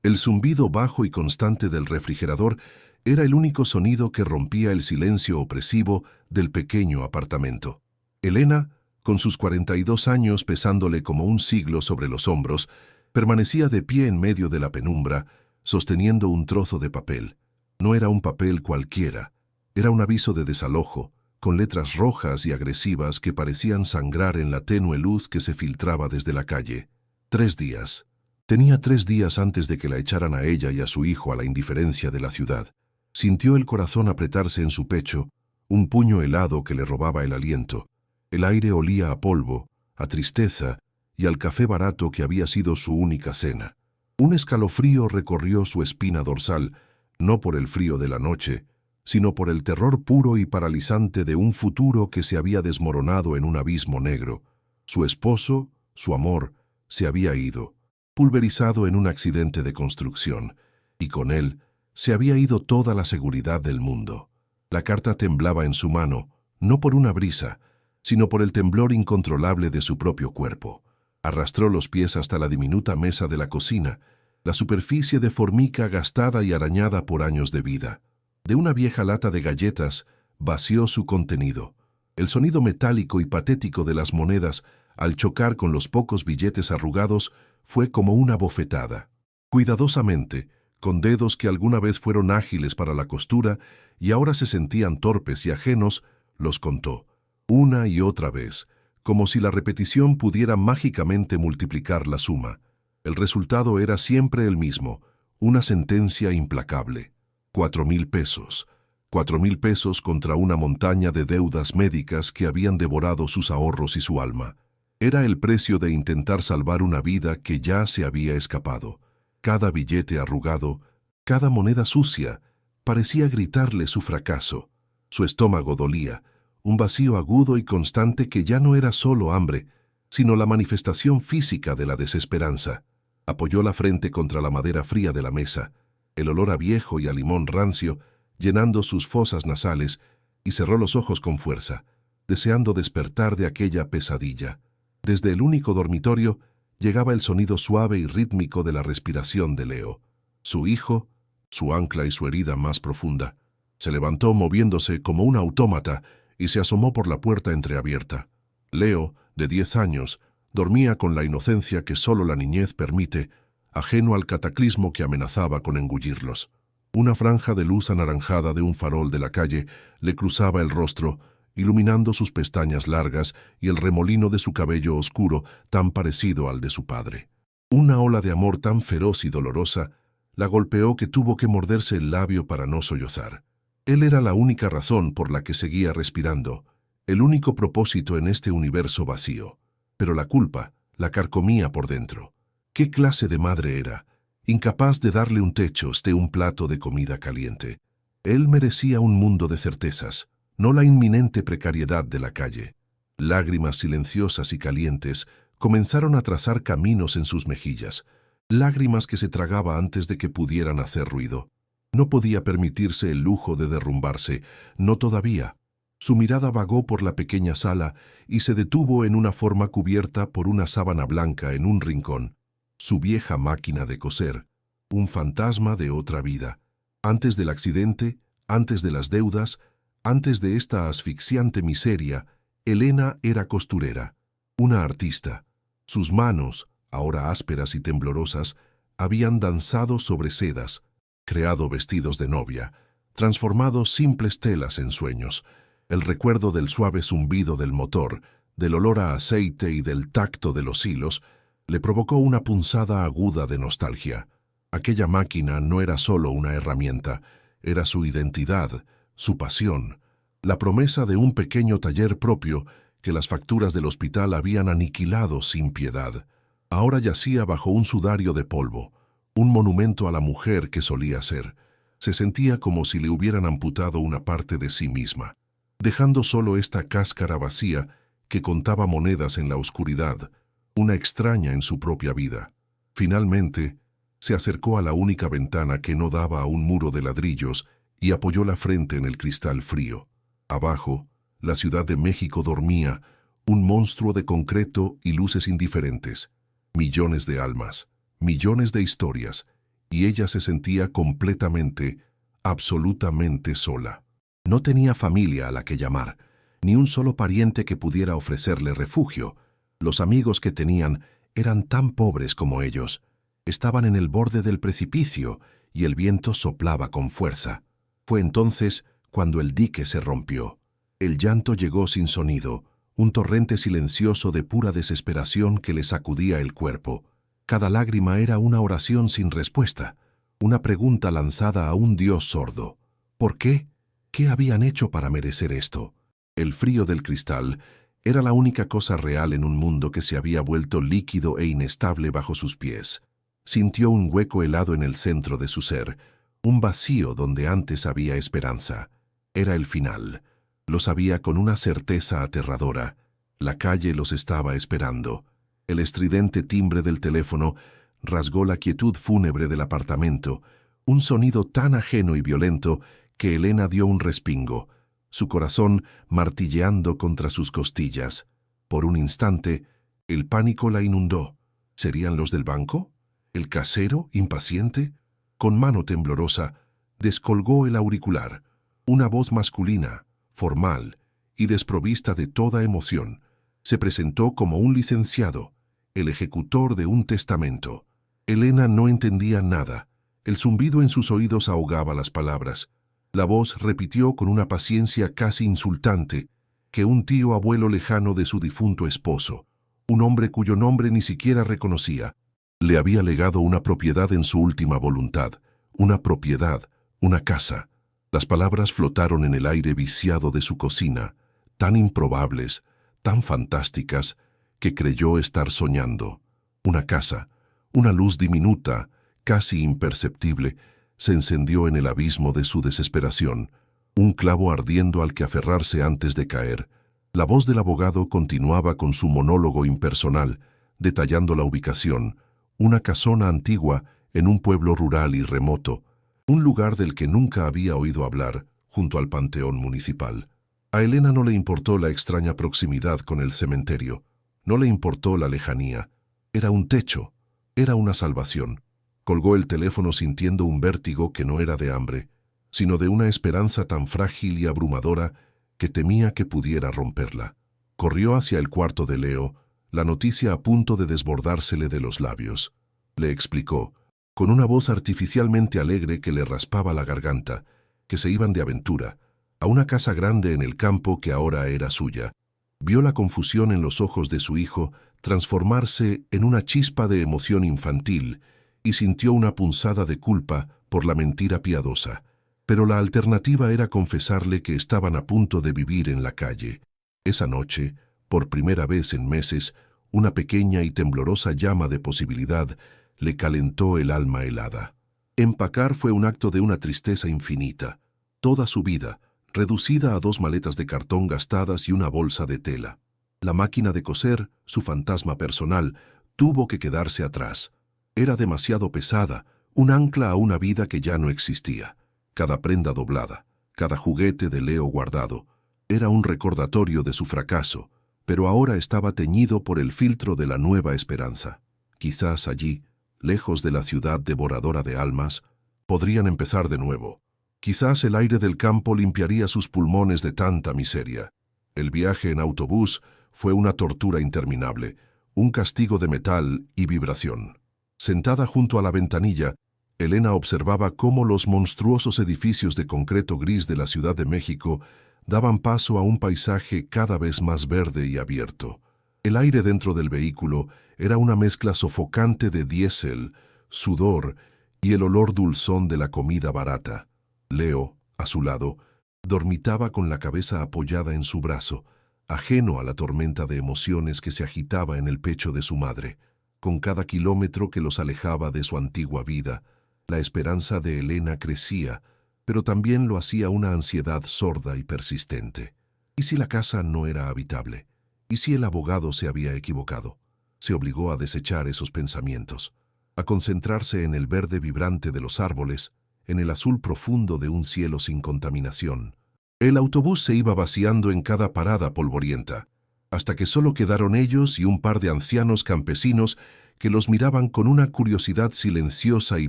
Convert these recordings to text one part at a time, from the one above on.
El zumbido bajo y constante del refrigerador era el único sonido que rompía el silencio opresivo del pequeño apartamento. Elena, con sus 42 años pesándole como un siglo sobre los hombros, permanecía de pie en medio de la penumbra, sosteniendo un trozo de papel. No era un papel cualquiera, era un aviso de desalojo, con letras rojas y agresivas que parecían sangrar en la tenue luz que se filtraba desde la calle. 3 días. Tenía 3 días antes de que la echaran a ella y a su hijo a la indiferencia de la ciudad. Sintió el corazón apretarse en su pecho, un puño helado que le robaba el aliento. El aire olía a polvo, a tristeza y al café barato que había sido su única cena. Un escalofrío recorrió su espina dorsal, no por el frío de la noche, sino por el terror puro y paralizante de un futuro que se había desmoronado en un abismo negro. Su esposo, su amor, se había ido, pulverizado en un accidente de construcción, y con él se había ido toda la seguridad del mundo. La carta temblaba en su mano, no por una brisa, sino por el temblor incontrolable de su propio cuerpo. Arrastró los pies hasta la diminuta mesa de la cocina, la superficie de formica gastada y arañada por años de vida. De una vieja lata de galletas vació su contenido. El sonido metálico y patético de las monedas, al chocar con los pocos billetes arrugados, fue como una bofetada. Cuidadosamente, con dedos que alguna vez fueron ágiles para la costura y ahora se sentían torpes y ajenos, los contó, una y otra vez, como si la repetición pudiera mágicamente multiplicar la suma. El resultado era siempre el mismo, una sentencia implacable. 4,000 pesos. 4,000 pesos contra una montaña de deudas médicas que habían devorado sus ahorros y su alma. Era el precio de intentar salvar una vida que ya se había escapado. Cada billete arrugado, cada moneda sucia, parecía gritarle su fracaso. Su estómago dolía, un vacío agudo y constante que ya no era solo hambre, sino la manifestación física de la desesperanza. Apoyó la frente contra la madera fría de la mesa, el olor a viejo y a limón rancio llenando sus fosas nasales, y cerró los ojos con fuerza, deseando despertar de aquella pesadilla. Desde el único dormitorio llegaba el sonido suave y rítmico de la respiración de Leo. Su hijo, su ancla y su herida más profunda, se levantó moviéndose como un autómata y se asomó por la puerta entreabierta. Leo, de 10 años, dormía con la inocencia que solo la niñez permite, ajeno al cataclismo que amenazaba con engullirlos. Una franja de luz anaranjada de un farol de la calle le cruzaba el rostro, iluminando sus pestañas largas y el remolino de su cabello oscuro tan parecido al de su padre. Una ola de amor tan feroz y dolorosa la golpeó que tuvo que morderse el labio para no sollozar. Él era la única razón por la que seguía respirando, el único propósito en este universo vacío. Pero la culpa la carcomía por dentro. ¿Qué clase de madre era? Incapaz de darle un techo, un plato de comida caliente. Él merecía un mundo de certezas, no la inminente precariedad de la calle. Lágrimas silenciosas y calientes comenzaron a trazar caminos en sus mejillas, lágrimas que se tragaba antes de que pudieran hacer ruido. No podía permitirse el lujo de derrumbarse, no todavía. Su mirada vagó por la pequeña sala y se detuvo en una forma cubierta por una sábana blanca en un rincón. Su vieja máquina de coser, un fantasma de otra vida. Antes del accidente, antes de las deudas, antes de esta asfixiante miseria, Elena era costurera, una artista. Sus manos, ahora ásperas y temblorosas, habían danzado sobre sedas, creado vestidos de novia, transformado simples telas en sueños. El recuerdo del suave zumbido del motor, del olor a aceite y del tacto de los hilos, le provocó una punzada aguda de nostalgia. Aquella máquina no era solo una herramienta, era su identidad, su pasión, la promesa de un pequeño taller propio que las facturas del hospital habían aniquilado sin piedad. Ahora yacía bajo un sudario de polvo, un monumento a la mujer que solía ser. Se sentía como si le hubieran amputado una parte de sí misma, dejando solo esta cáscara vacía que contaba monedas en la oscuridad, una extraña en su propia vida. Finalmente, se acercó a la única ventana que no daba a un muro de ladrillos y apoyó la frente en el cristal frío. Abajo, la Ciudad de México dormía, un monstruo de concreto y luces indiferentes. Millones de almas, millones de historias, y ella se sentía completamente, absolutamente sola. No tenía familia a la que llamar, ni un solo pariente que pudiera ofrecerle refugio. Los amigos que tenían eran tan pobres como ellos. Estaban en el borde del precipicio y el viento soplaba con fuerza. Fue entonces cuando el dique se rompió. El llanto llegó sin sonido, un torrente silencioso de pura desesperación que le sacudía el cuerpo. Cada lágrima era una oración sin respuesta, una pregunta lanzada a un Dios sordo. ¿Por qué? ¿Qué habían hecho para merecer esto? El frío del cristal era la única cosa real en un mundo que se había vuelto líquido e inestable bajo sus pies. Sintió un hueco helado en el centro de su ser, un vacío donde antes había esperanza. Era el final. Lo sabía con una certeza aterradora. La calle los estaba esperando. El estridente timbre del teléfono rasgó la quietud fúnebre del apartamento, un sonido tan ajeno y violento que Elena dio un respingo, su corazón martilleando contra sus costillas. Por un instante, el pánico la inundó. ¿Serían los del banco? ¿El casero, impaciente? Con mano temblorosa, descolgó el auricular. Una voz masculina, formal y desprovista de toda emoción, se presentó como un licenciado, el ejecutor de un testamento. Elena no entendía nada. El zumbido en sus oídos ahogaba las palabras. La voz repitió con una paciencia casi insultante que un tío abuelo lejano de su difunto esposo, un hombre cuyo nombre ni siquiera reconocía, le había legado una propiedad en su última voluntad, una propiedad, una casa. Las palabras flotaron en el aire viciado de su cocina, tan improbables, tan fantásticas, que creyó estar soñando. Una casa, una luz diminuta, casi imperceptible, se encendió en el abismo de su desesperación, un clavo ardiendo al que aferrarse antes de caer. La voz del abogado continuaba con su monólogo impersonal, detallando la ubicación, una casona antigua en un pueblo rural y remoto, un lugar del que nunca había oído hablar, junto al panteón municipal. A Elena no le importó la extraña proximidad con el cementerio, no le importó la lejanía. Era un techo, era una salvación. Colgó el teléfono sintiendo un vértigo que no era de hambre, sino de una esperanza tan frágil y abrumadora que temía que pudiera romperla. Corrió hacia el cuarto de Leo, la noticia a punto de desbordársele de los labios. Le explicó, con una voz artificialmente alegre que le raspaba la garganta, que se iban de aventura, a una casa grande en el campo que ahora era suya. Vio la confusión en los ojos de su hijo transformarse en una chispa de emoción infantil y sintió una punzada de culpa por la mentira piadosa. Pero la alternativa era confesarle que estaban a punto de vivir en la calle. Esa noche, por primera vez en meses, una pequeña y temblorosa llama de posibilidad le calentó el alma helada. Empacar fue un acto de una tristeza infinita. Toda su vida, reducida a 2 maletas de cartón gastadas y una bolsa de tela. La máquina de coser, su fantasma personal, tuvo que quedarse atrás. Era demasiado pesada, un ancla a una vida que ya no existía. Cada prenda doblada, cada juguete de Leo guardado, era un recordatorio de su fracaso, pero ahora estaba teñido por el filtro de la nueva esperanza. Quizás allí, lejos de la ciudad devoradora de almas, podrían empezar de nuevo. Quizás el aire del campo limpiaría sus pulmones de tanta miseria. El viaje en autobús fue una tortura interminable, un castigo de metal y vibración. Sentada junto a la ventanilla, Elena observaba cómo los monstruosos edificios de concreto gris de la Ciudad de México daban paso a un paisaje cada vez más verde y abierto. El aire dentro del vehículo era una mezcla sofocante de diésel, sudor y el olor dulzón de la comida barata. Leo, a su lado, dormitaba con la cabeza apoyada en su brazo, ajeno a la tormenta de emociones que se agitaba en el pecho de su madre. Con cada kilómetro que los alejaba de su antigua vida, la esperanza de Elena crecía, pero también lo hacía una ansiedad sorda y persistente. ¿Y si la casa no era habitable? ¿Y si el abogado se había equivocado? Se obligó a desechar esos pensamientos, a concentrarse en el verde vibrante de los árboles, en el azul profundo de un cielo sin contaminación. El autobús se iba vaciando en cada parada polvorienta, hasta que solo quedaron ellos y un par de ancianos campesinos que los miraban con una curiosidad silenciosa y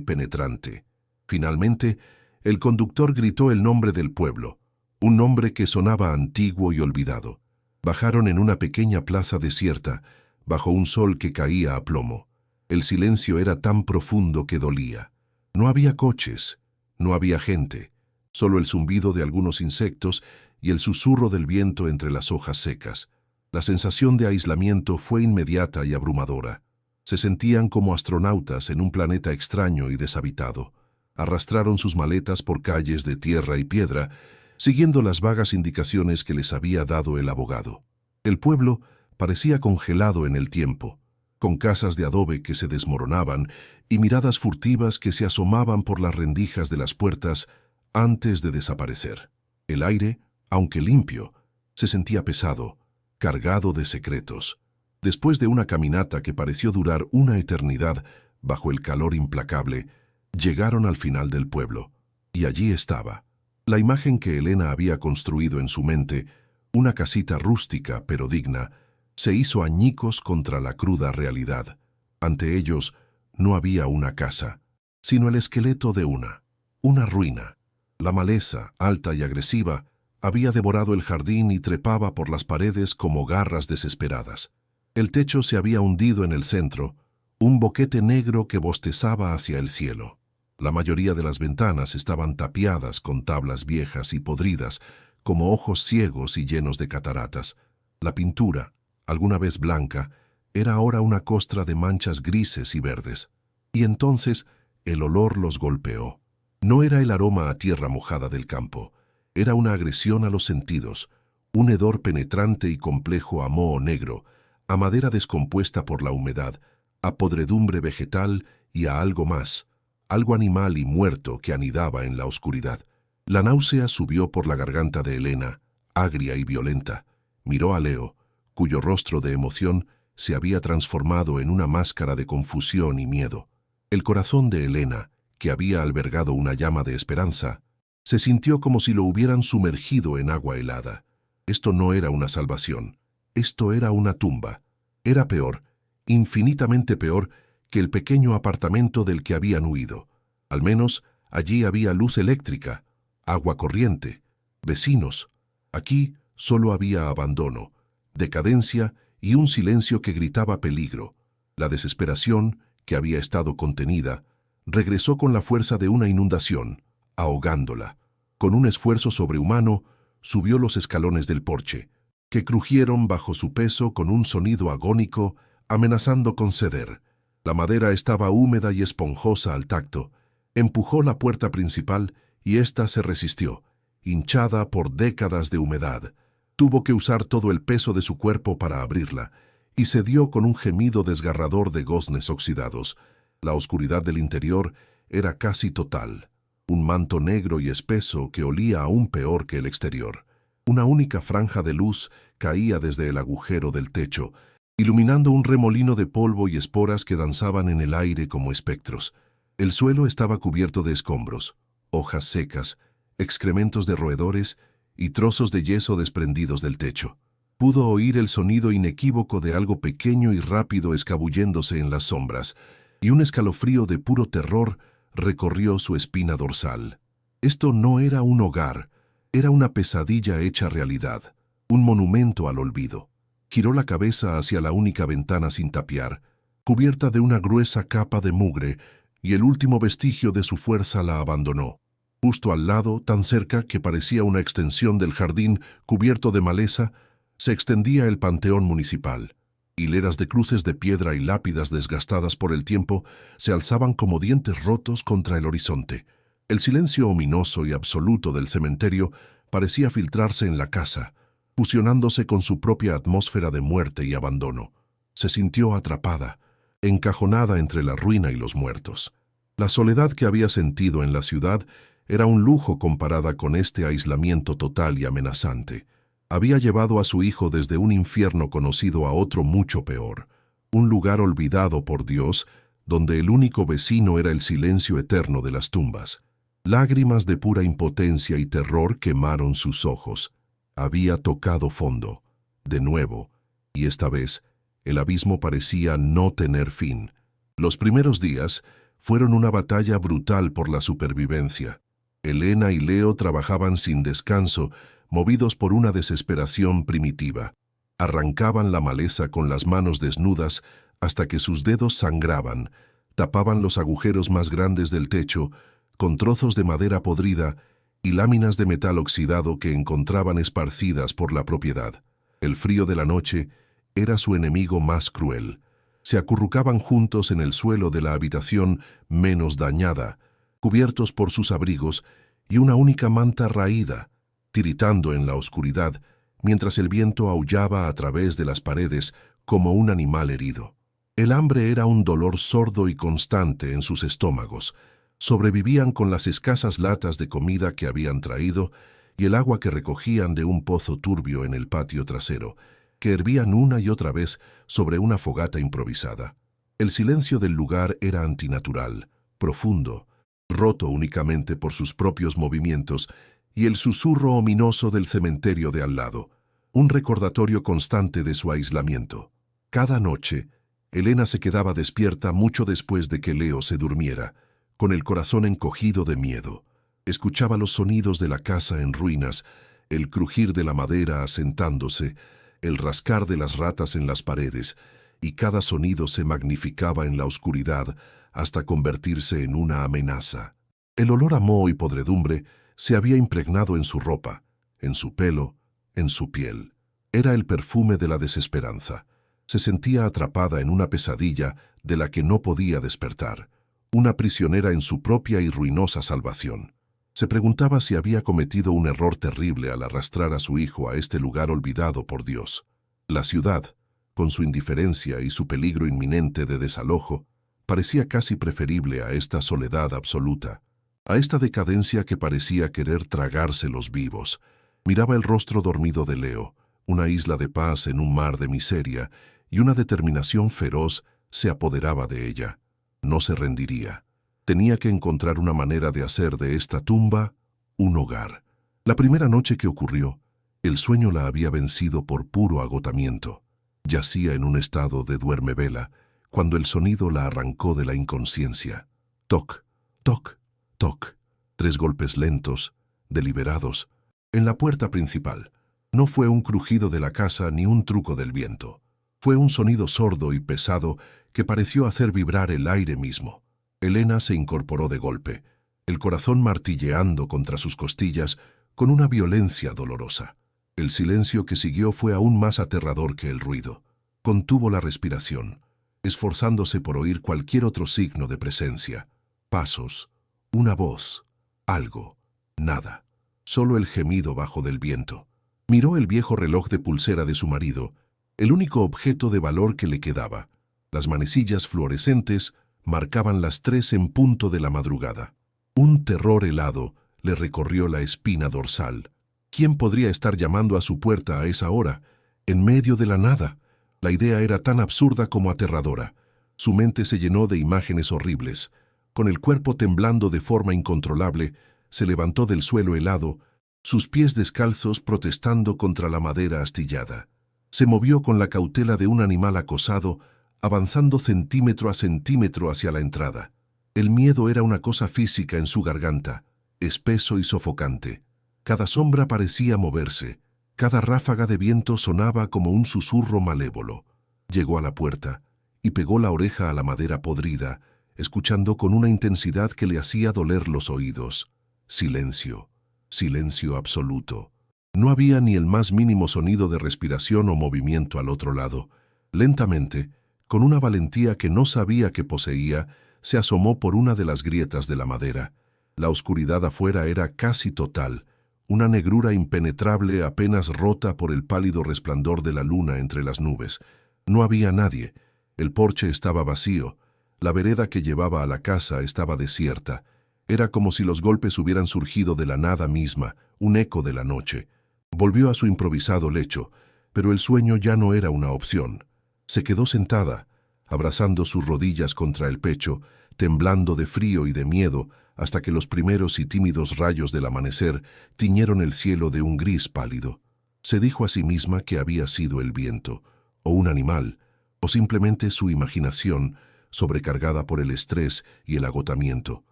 penetrante. Finalmente, el conductor gritó el nombre del pueblo, un nombre que sonaba antiguo y olvidado. Bajaron en una pequeña plaza desierta, bajo un sol que caía a plomo. El silencio era tan profundo que dolía. No había coches, no había gente, solo el zumbido de algunos insectos y el susurro del viento entre las hojas secas. La sensación de aislamiento fue inmediata y abrumadora. Se sentían como astronautas en un planeta extraño y deshabitado. Arrastraron sus maletas por calles de tierra y piedra, siguiendo las vagas indicaciones que les había dado el abogado. El pueblo parecía congelado en el tiempo, con casas de adobe que se desmoronaban y miradas furtivas que se asomaban por las rendijas de las puertas antes de desaparecer. El aire, aunque limpio, se sentía pesado, cargado de secretos. Después de una caminata que pareció durar una eternidad bajo el calor implacable, llegaron al final del pueblo, y allí estaba, la imagen que Elena había construido en su mente, una casita rústica pero digna, se hizo añicos contra la cruda realidad. Ante ellos no había una casa, sino el esqueleto de una ruina. La maleza, alta y agresiva, había devorado el jardín y trepaba por las paredes como garras desesperadas. El techo se había hundido en el centro, un boquete negro que bostezaba hacia el cielo. La mayoría de las ventanas estaban tapiadas con tablas viejas y podridas, como ojos ciegos y llenos de cataratas. La pintura, alguna vez blanca, era ahora una costra de manchas grises y verdes. Y entonces el olor los golpeó. No era el aroma a tierra mojada del campo, era una agresión a los sentidos, un hedor penetrante y complejo a moho negro, a madera descompuesta por la humedad, a podredumbre vegetal y a algo más, algo animal y muerto que anidaba en la oscuridad. La náusea subió por la garganta de Elena, agria y violenta. Miró a Leo, cuyo rostro de emoción se había transformado en una máscara de confusión y miedo. El corazón de Elena, que había albergado una llama de esperanza, se sintió como si lo hubieran sumergido en agua helada. Esto no era una salvación, esto era una tumba. Era peor, infinitamente peor, que el pequeño apartamento del que habían huido. Al menos allí había luz eléctrica, agua corriente, vecinos. Aquí solo había abandono, decadencia y un silencio que gritaba peligro. La desesperación, que había estado contenida, regresó con la fuerza de una inundación, ahogándola. Con un esfuerzo sobrehumano, subió los escalones del porche, que crujieron bajo su peso con un sonido agónico, amenazando con ceder. La madera estaba húmeda y esponjosa al tacto. Empujó la puerta principal y ésta se resistió, hinchada por décadas de humedad. Tuvo que usar todo el peso de su cuerpo para abrirla, y cedió con un gemido desgarrador de goznes oxidados. La oscuridad del interior era casi total, un manto negro y espeso que olía aún peor que el exterior. Una única franja de luz caía desde el agujero del techo, iluminando un remolino de polvo y esporas que danzaban en el aire como espectros. El suelo estaba cubierto de escombros, hojas secas, excrementos de roedores y trozos de yeso desprendidos del techo. Pudo oír el sonido inequívoco de algo pequeño y rápido escabulléndose en las sombras, y un escalofrío de puro terror recorrió su espina dorsal. Esto no era un hogar, era una pesadilla hecha realidad, un monumento al olvido. Giró la cabeza hacia la única ventana sin tapiar, cubierta de una gruesa capa de mugre, y el último vestigio de su fuerza la abandonó. Justo al lado, tan cerca que parecía una extensión del jardín cubierto de maleza, se extendía el panteón municipal. Hileras de cruces de piedra y lápidas desgastadas por el tiempo se alzaban como dientes rotos contra el horizonte. El silencio ominoso y absoluto del cementerio parecía filtrarse en la casa, fusionándose con su propia atmósfera de muerte y abandono. Se sintió atrapada, encajonada entre la ruina y los muertos. La soledad que había sentido en la ciudad era un lujo comparada con este aislamiento total y amenazante. Había llevado a su hijo desde un infierno conocido a otro mucho peor, un lugar olvidado por Dios, donde el único vecino era el silencio eterno de las tumbas. Lágrimas de pura impotencia y terror quemaron sus ojos. Había tocado fondo, de nuevo, y esta vez El abismo parecía no tener fin. Los primeros días fueron una batalla brutal por la supervivencia. Elena y Leo trabajaban sin descanso, movidos por una desesperación primitiva. Arrancaban la maleza con las manos desnudas hasta que sus dedos sangraban, tapaban los agujeros más grandes del techo con trozos de madera podrida y láminas de metal oxidado que encontraban esparcidas por la propiedad. El frío de la noche era su enemigo más cruel. Se acurrucaban juntos en el suelo de la habitación menos dañada, cubiertos por sus abrigos y una única manta raída, tiritando en la oscuridad, mientras el viento aullaba a través de las paredes como un animal herido. El hambre era un dolor sordo y constante en sus estómagos. Sobrevivían con las escasas latas de comida que habían traído y el agua que recogían de un pozo turbio en el patio trasero, que hervían una y otra vez sobre una fogata improvisada. El silencio del lugar era antinatural, profundo, roto únicamente por sus propios movimientos y el susurro ominoso del cementerio de al lado, un recordatorio constante de su aislamiento. Cada noche, Elena se quedaba despierta mucho después de que Leo se durmiera, con el corazón encogido de miedo. Escuchaba los sonidos de la casa en ruinas, el crujir de la madera asentándose, el rascar de las ratas en las paredes, y cada sonido se magnificaba en la oscuridad hasta convertirse en una amenaza. El olor a moho y podredumbre se había impregnado en su ropa, en su pelo, en su piel. Era el perfume de la desesperanza. Se sentía atrapada en una pesadilla de la que no podía despertar, una prisionera en su propia y ruinosa salvación. Se preguntaba si había cometido un error terrible al arrastrar a su hijo a este lugar olvidado por Dios. La ciudad, con su indiferencia y su peligro inminente de desalojo, parecía casi preferible a esta soledad absoluta, a esta decadencia que parecía querer tragarse los vivos. Miraba el rostro dormido de Leo, una isla de paz en un mar de miseria, y una determinación feroz se apoderaba de ella. No se rendiría. Tenía que encontrar una manera de hacer de esta tumba un hogar. La primera noche que ocurrió, el sueño la había vencido por puro agotamiento. Yacía en un estado de duermevela, cuando el sonido la arrancó de la inconsciencia. Toc, toc, toc. 3 golpes lentos, deliberados, en la puerta principal. No fue un crujido de la casa ni un truco del viento. Fue un sonido sordo y pesado que pareció hacer vibrar el aire mismo. Elena se incorporó de golpe, el corazón martilleando contra sus costillas con una violencia dolorosa. El silencio que siguió fue aún más aterrador que el ruido. Contuvo la respiración, esforzándose por oír cualquier otro signo de presencia. Pasos, una voz, algo, nada. Solo el gemido bajo del viento. Miró el viejo reloj de pulsera de su marido, el único objeto de valor que le quedaba. Las manecillas fluorescentes marcaban las 3 en punto de la madrugada. Un terror helado le recorrió la espina dorsal. ¿Quién podría estar llamando a su puerta a esa hora, en medio de la nada? La idea era tan absurda como aterradora. Su mente se llenó de imágenes horribles. Con el cuerpo temblando de forma incontrolable, se levantó del suelo helado, sus pies descalzos protestando contra la madera astillada. Se movió con la cautela de un animal acosado, avanzando centímetro a centímetro hacia la entrada. El miedo era una cosa física en su garganta, espeso y sofocante. Cada sombra parecía moverse, cada ráfaga de viento sonaba como un susurro malévolo. Llegó a la puerta y pegó la oreja a la madera podrida, escuchando con una intensidad que le hacía doler los oídos. Silencio, silencio absoluto. No había ni el más mínimo sonido de respiración o movimiento al otro lado. Lentamente, con una valentía que no sabía que poseía, se asomó por una de las grietas de la madera. La oscuridad afuera era casi total, una negrura impenetrable apenas rota por el pálido resplandor de la luna entre las nubes. No había nadie. El porche estaba vacío. La vereda que llevaba a la casa estaba desierta. Era como si los golpes hubieran surgido de la nada misma, un eco de la noche. Volvió a su improvisado lecho, pero el sueño ya no era una opción. Se quedó sentada, abrazando sus rodillas contra el pecho, temblando de frío y de miedo, hasta que los primeros y tímidos rayos del amanecer tiñeron el cielo de un gris pálido. Se dijo a sí misma que había sido el viento, o un animal, o simplemente su imaginación, sobrecargada por el estrés y el agotamiento.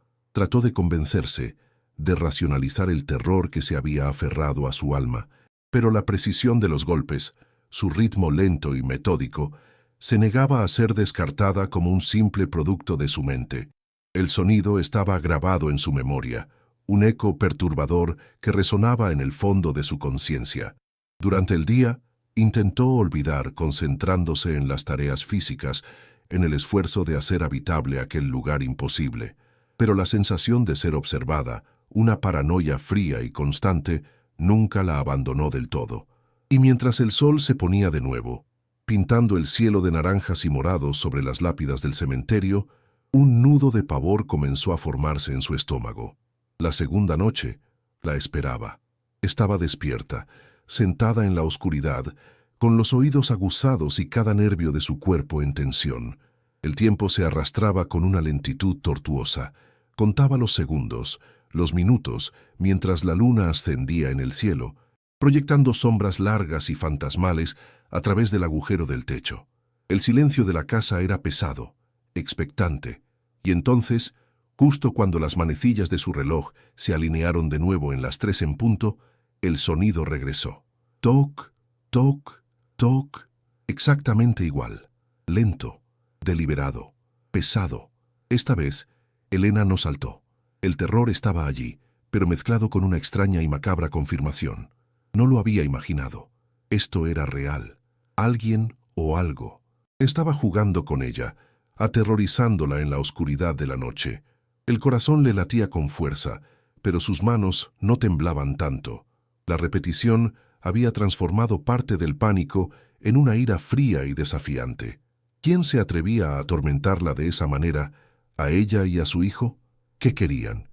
Trató de convencerse, de racionalizar el terror que se había aferrado a su alma, pero la precisión de los golpes, su ritmo lento y metódico, se negaba a ser descartada como un simple producto de su mente. El sonido estaba grabado en su memoria, un eco perturbador que resonaba en el fondo de su conciencia. Durante el día, intentó olvidar concentrándose en las tareas físicas, en el esfuerzo de hacer habitable aquel lugar imposible. Pero la sensación de ser observada, una paranoia fría y constante, nunca la abandonó del todo. Y mientras el sol se ponía de nuevo, pintando el cielo de naranjas y morados sobre las lápidas del cementerio, un nudo de pavor comenzó a formarse en su estómago. La segunda noche la esperaba. Estaba despierta, sentada en la oscuridad, con los oídos aguzados y cada nervio de su cuerpo en tensión. El tiempo se arrastraba con una lentitud tortuosa. Contaba los segundos, los minutos, mientras la luna ascendía en el cielo, proyectando sombras largas y fantasmales a través del agujero del techo. El silencio de la casa era pesado, expectante, y entonces, justo cuando las manecillas de su reloj se alinearon de nuevo en las 3 en punto, el sonido regresó. Toc, toc, toc, exactamente igual, lento, deliberado, pesado. Esta vez, Elena no saltó. El terror estaba allí, pero mezclado con una extraña y macabra confirmación. No lo había imaginado. Esto era real. Alguien o algo estaba jugando con ella, aterrorizándola en la oscuridad de la noche. El corazón le latía con fuerza, pero sus manos no temblaban tanto. La repetición había transformado parte del pánico en una ira fría y desafiante. ¿Quién se atrevía a atormentarla de esa manera, a ella y a su hijo? ¿Qué querían?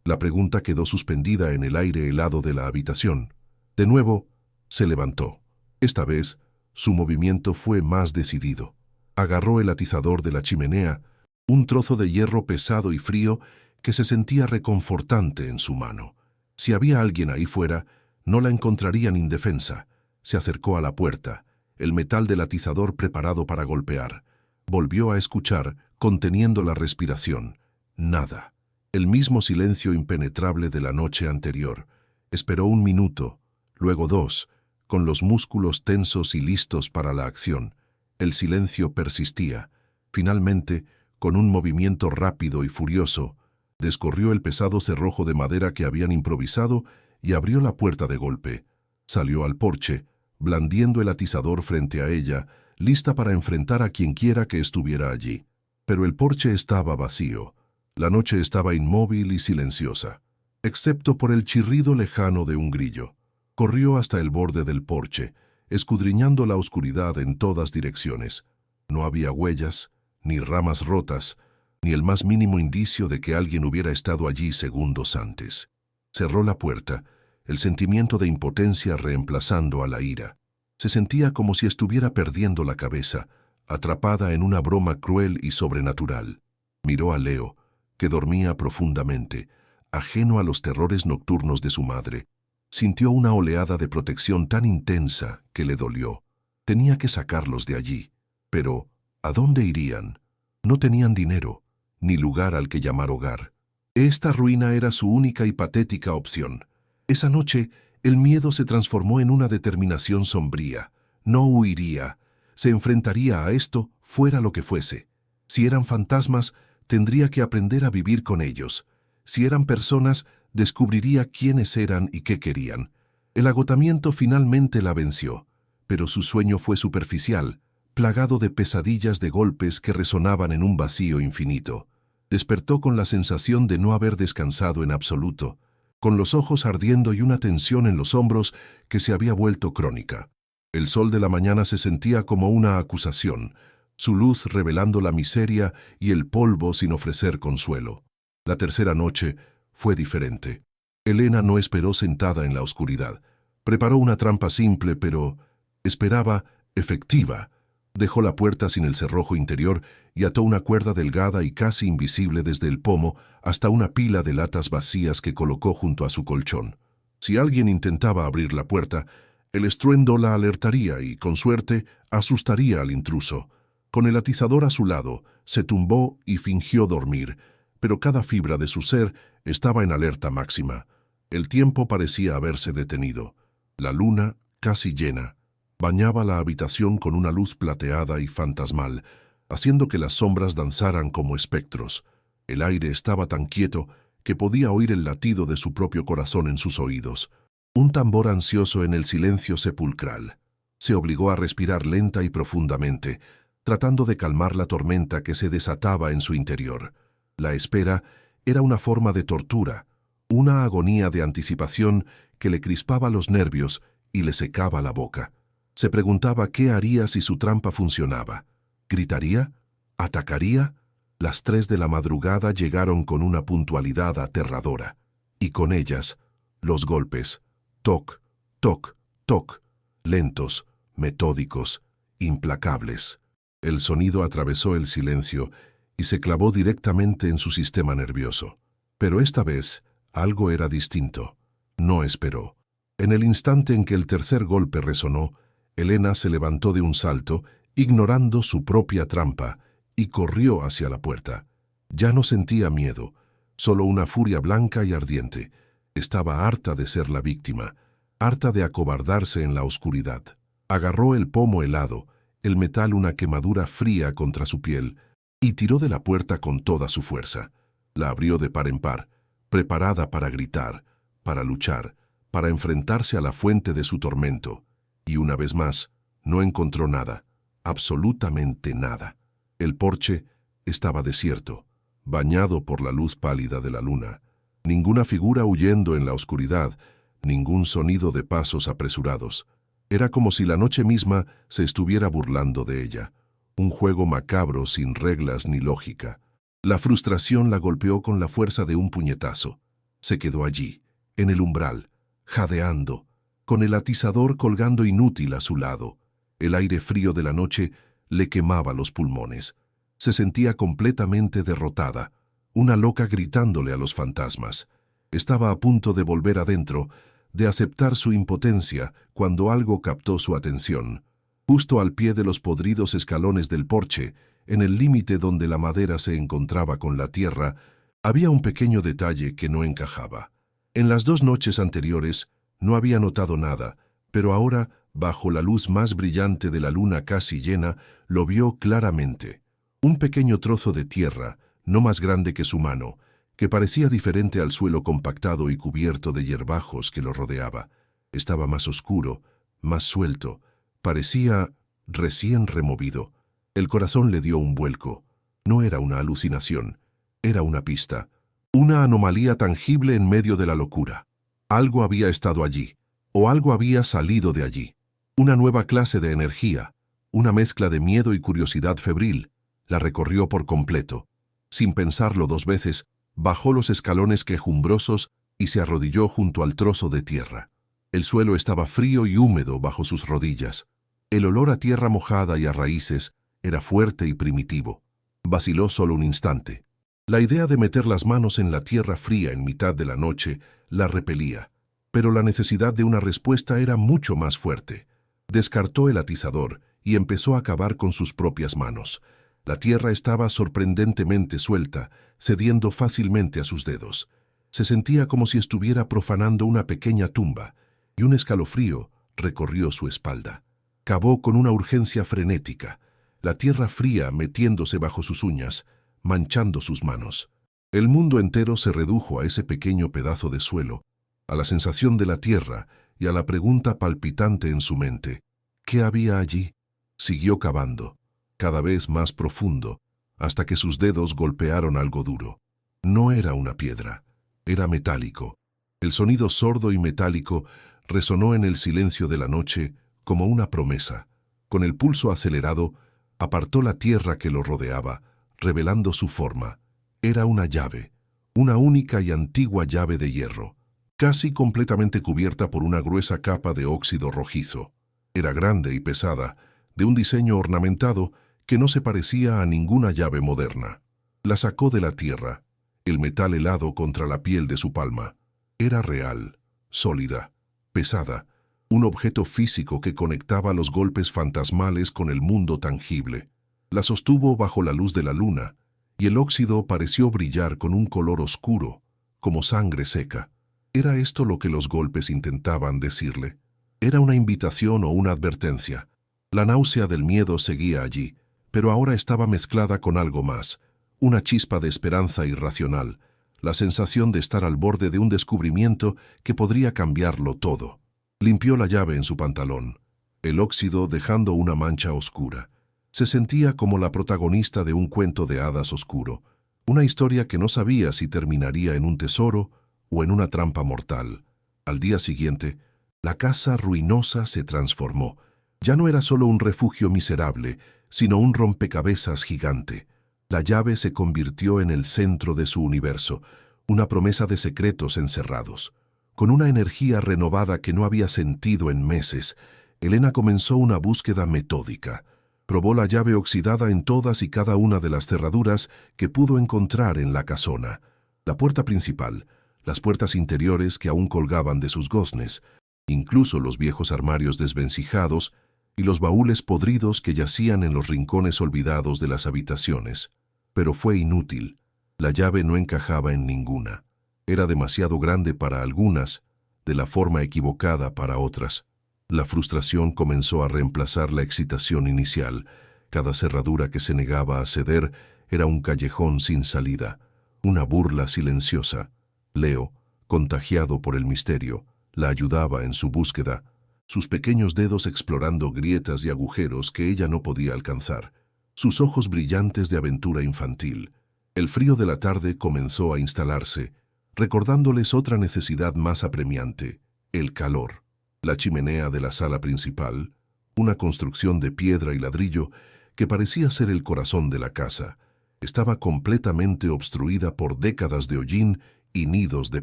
La pregunta quedó suspendida en el aire helado de la habitación. De nuevo, se levantó. Esta vez, su movimiento fue más decidido. Agarró el atizador de la chimenea, un trozo de hierro pesado y frío que se sentía reconfortante en su mano. Si había alguien ahí fuera, no la encontrarían indefensa. Se acercó a la puerta, el metal del atizador preparado para golpear. Volvió a escuchar, conteniendo la respiración. Nada. El mismo silencio impenetrable de la noche anterior. Esperó 1 minuto, luego 2, con los músculos tensos y listos para la acción. El silencio persistía. Finalmente, con un movimiento rápido y furioso, descorrió el pesado cerrojo de madera que habían improvisado y abrió la puerta de golpe. Salió al porche, blandiendo el atizador frente a ella, lista para enfrentar a quienquiera que estuviera allí. Pero el porche estaba vacío. La noche estaba inmóvil y silenciosa, excepto por el chirrido lejano de un grillo. Corrió hasta el borde del porche, escudriñando la oscuridad en todas direcciones. No había huellas, ni ramas rotas, ni el más mínimo indicio de que alguien hubiera estado allí segundos antes. Cerró la puerta, el sentimiento de impotencia reemplazando a la ira. Se sentía como si estuviera perdiendo la cabeza, atrapada en una broma cruel y sobrenatural. Miró a Leo, que dormía profundamente, ajeno a los terrores nocturnos de su madre. Sintió una oleada de protección tan intensa que le dolió. Tenía que sacarlos de allí. Pero, ¿a dónde irían? No tenían dinero, ni lugar al que llamar hogar. Esta ruina era su única y patética opción. Esa noche, el miedo se transformó en una determinación sombría. No huiría. Se enfrentaría a esto, fuera lo que fuese. Si eran fantasmas, tendría que aprender a vivir con ellos. Si eran personas, descubriría quiénes eran y qué querían. El agotamiento finalmente la venció, pero su sueño fue superficial, plagado de pesadillas de golpes que resonaban en un vacío infinito. Despertó con la sensación de no haber descansado en absoluto, con los ojos ardiendo y una tensión en los hombros que se había vuelto crónica. El sol de la mañana se sentía como una acusación, su luz revelando la miseria y el polvo sin ofrecer consuelo. La tercera noche fue diferente. Elena no esperó sentada en la oscuridad. Preparó una trampa simple, pero esperaba efectiva. Dejó la puerta sin el cerrojo interior y ató una cuerda delgada y casi invisible desde el pomo hasta una pila de latas vacías que colocó junto a su colchón. Si alguien intentaba abrir la puerta, El estruendo la alertaría y, con suerte, asustaría al intruso. Con el atizador a su lado, se tumbó y fingió dormir, pero cada fibra de su ser estaba en alerta máxima. El tiempo parecía haberse detenido. La luna, casi llena, bañaba la habitación con una luz plateada y fantasmal, haciendo que las sombras danzaran como espectros. El aire estaba tan quieto que podía oír el latido de su propio corazón en sus oídos. Un tambor ansioso en el silencio sepulcral. Se obligó a respirar lenta y profundamente, tratando de calmar la tormenta que se desataba en su interior. La espera era una forma de tortura, una agonía de anticipación que le crispaba los nervios y le secaba la boca. Se preguntaba qué haría si su trampa funcionaba. ¿Gritaría? ¿Atacaría? Las 3 de la madrugada llegaron con una puntualidad aterradora, y con ellas, los golpes. Toc, toc, toc, lentos, metódicos, implacables. El sonido atravesó el silencio y se clavó directamente en su sistema nervioso. Pero esta vez, algo era distinto. No esperó. En el instante en que el tercer golpe resonó, Elena se levantó de un salto, ignorando su propia trampa, y corrió hacia la puerta. Ya no sentía miedo, solo una furia blanca y ardiente. Estaba harta de ser la víctima, harta de acobardarse en la oscuridad. Agarró el pomo helado, el metal una quemadura fría contra su piel, y tiró de la puerta con toda su fuerza. La abrió de par en par, preparada para gritar, para luchar, para enfrentarse a la fuente de su tormento. Y una vez más, no encontró nada, absolutamente nada. El porche estaba desierto, bañado por la luz pálida de la luna. Ninguna figura huyendo en la oscuridad, ningún sonido de pasos apresurados. Era como si la noche misma se estuviera burlando de ella. Un juego macabro sin reglas ni lógica. La frustración la golpeó con la fuerza de un puñetazo. Se quedó allí, en el umbral, jadeando, con el atizador colgando inútil a su lado. El aire frío de la noche le quemaba los pulmones. Se sentía completamente derrotada, una loca gritándole a los fantasmas. Estaba a punto de volver adentro, de aceptar su impotencia cuando algo captó su atención. Justo al pie de los podridos escalones del porche, en el límite donde la madera se encontraba con la tierra, había un pequeño detalle que no encajaba. En las 2 noches anteriores no había notado nada, pero ahora, bajo la luz más brillante de la luna casi llena, lo vio claramente. Un pequeño trozo de tierra, no más grande que su mano, que parecía diferente al suelo compactado y cubierto de hierbajos que lo rodeaba. Estaba más oscuro, más suelto, parecía recién removido. El corazón le dio un vuelco. No era una alucinación, era una pista, una anomalía tangible en medio de la locura. Algo había estado allí, o algo había salido de allí. Una nueva clase de energía, una mezcla de miedo y curiosidad febril, la recorrió por completo. Sin pensarlo 2 veces, bajó los escalones quejumbrosos y se arrodilló junto al trozo de tierra. El suelo estaba frío y húmedo bajo sus rodillas. El olor a tierra mojada y a raíces era fuerte y primitivo. Vaciló solo un instante. La idea de meter las manos en la tierra fría en mitad de la noche la repelía, pero la necesidad de una respuesta era mucho más fuerte. Descartó el atizador y empezó a cavar con sus propias manos. La tierra estaba sorprendentemente suelta, cediendo fácilmente a sus dedos. Se sentía como si estuviera profanando una pequeña tumba, y un escalofrío recorrió su espalda. Cavó con una urgencia frenética, la tierra fría metiéndose bajo sus uñas, manchando sus manos. El mundo entero se redujo a ese pequeño pedazo de suelo, a la sensación de la tierra y a la pregunta palpitante en su mente. ¿Qué había allí? Siguió cavando, cada vez más profundo, hasta que sus dedos golpearon algo duro. No era una piedra, era metálico. El sonido sordo y metálico resonó en el silencio de la noche como una promesa. Con el pulso acelerado, apartó la tierra que lo rodeaba, revelando su forma. Era una llave, una única y antigua llave de hierro, casi completamente cubierta por una gruesa capa de óxido rojizo. Era grande y pesada, de un diseño ornamentado que no se parecía a ninguna llave moderna. La sacó de la tierra, el metal helado contra la piel de su palma. Era real, sólida, pesada, un objeto físico que conectaba los golpes fantasmales con el mundo tangible. La sostuvo bajo la luz de la luna, y el óxido pareció brillar con un color oscuro, como sangre seca. ¿Era esto lo que los golpes intentaban decirle? ¿Era una invitación o una advertencia? La náusea del miedo seguía allí, pero ahora estaba mezclada con algo más, una chispa de esperanza irracional, la sensación de estar al borde de un descubrimiento que podría cambiarlo todo. Limpió la llave en su pantalón, el óxido dejando una mancha oscura. Se sentía como la protagonista de un cuento de hadas oscuro, una historia que no sabía si terminaría en un tesoro o en una trampa mortal. Al día siguiente, la casa ruinosa se transformó. Ya no era solo un refugio miserable, sino un rompecabezas gigante. La llave se convirtió en el centro de su universo, una promesa de secretos encerrados. Con una energía renovada que no había sentido en meses, Elena comenzó una búsqueda metódica. Probó la llave oxidada en todas y cada una de las cerraduras que pudo encontrar en la casona. La puerta principal, las puertas interiores que aún colgaban de sus goznes, incluso los viejos armarios desvencijados y los baúles podridos que yacían en los rincones olvidados de las habitaciones. Pero fue inútil. La llave no encajaba en ninguna. Era demasiado grande para algunas, de la forma equivocada para otras. La frustración comenzó a reemplazar la excitación inicial. Cada cerradura que se negaba a ceder era un callejón sin salida, una burla silenciosa. Leo, contagiado por el misterio, la ayudaba en su búsqueda, sus pequeños dedos explorando grietas y agujeros que ella no podía alcanzar, sus ojos brillantes de aventura infantil. El frío de la tarde comenzó a instalarse, recordándoles otra necesidad más apremiante, el calor. La chimenea de la sala principal, una construcción de piedra y ladrillo que parecía ser el corazón de la casa, estaba completamente obstruida por décadas de hollín y nidos de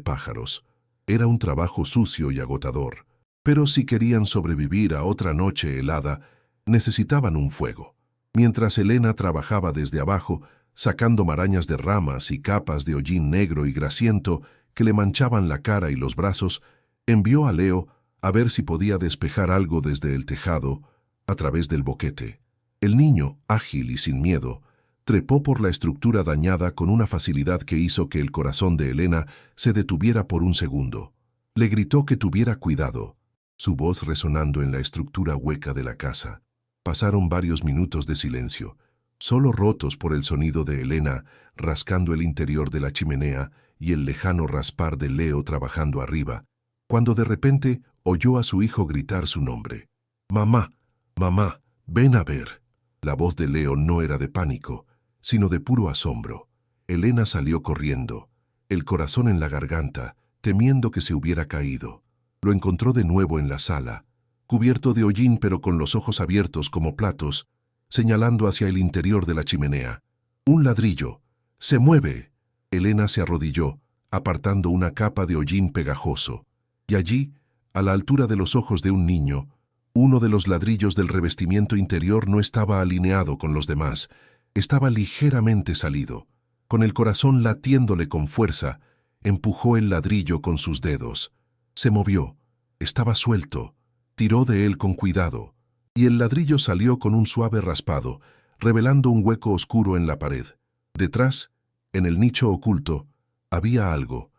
pájaros. Era un trabajo sucio y agotador, pero si querían sobrevivir a otra noche helada, necesitaban un fuego. Mientras Elena trabajaba desde abajo, sacando marañas de ramas y capas de hollín negro y grasiento que le manchaban la cara y los brazos, envió a Leo a ver si podía despejar algo desde el tejado a través del boquete. El niño, ágil y sin miedo, trepó por la estructura dañada con una facilidad que hizo que el corazón de Elena se detuviera por un segundo. Le gritó que tuviera cuidado, su voz resonando en la estructura hueca de la casa. Pasaron varios minutos de silencio, solo rotos por el sonido de Elena rascando el interior de la chimenea y el lejano raspar de Leo trabajando arriba, cuando de repente oyó a su hijo gritar su nombre. «Mamá, mamá, ven a ver». La voz de Leo no era de pánico, sino de puro asombro. Elena salió corriendo, el corazón en la garganta, temiendo que se hubiera caído. Lo encontró de nuevo en la sala, cubierto de hollín pero con los ojos abiertos como platos, señalando hacia el interior de la chimenea. «Un ladrillo. ¡Se mueve!». Elena se arrodilló, apartando una capa de hollín pegajoso, y allí, a la altura de los ojos de un niño, uno de los ladrillos del revestimiento interior no estaba alineado con los demás, estaba ligeramente salido. Con el corazón latiéndole con fuerza, empujó el ladrillo con sus dedos. Se movió, estaba suelto, tiró de él con cuidado, y el ladrillo salió con un suave raspado, revelando un hueco oscuro en la pared. Detrás, en el nicho oculto, había algo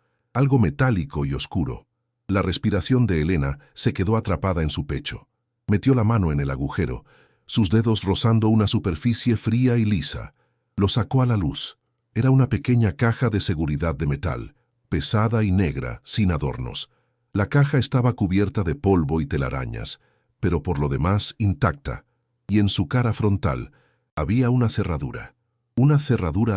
metálico y oscuro. La respiración de Elena se quedó atrapada en su pecho. Metió la mano en el agujero, sus dedos rozando una superficie fría y lisa. Lo sacó a la luz. Era una pequeña caja de seguridad de metal, pesada y negra, sin adornos. La caja estaba cubierta de polvo y telarañas, pero por lo demás intacta, y en su cara frontal había una cerradura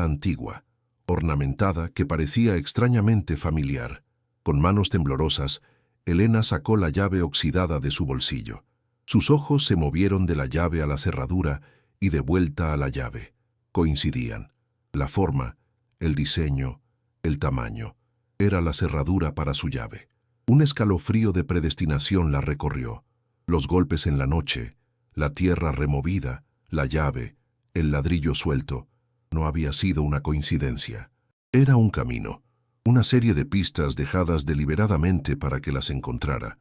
antigua, ornamentada que parecía extrañamente familiar. Con manos temblorosas, Elena sacó la llave oxidada de su bolsillo. Sus ojos se movieron de la llave a la cerradura y de vuelta a la llave. Coincidían. La forma, el diseño, el tamaño. Era la cerradura para su llave. Un escalofrío de predestinación la recorrió. Los golpes en la noche, la tierra removida, la llave, el ladrillo suelto. No había sido una coincidencia. Era un camino, una serie de pistas dejadas deliberadamente para que las encontrara.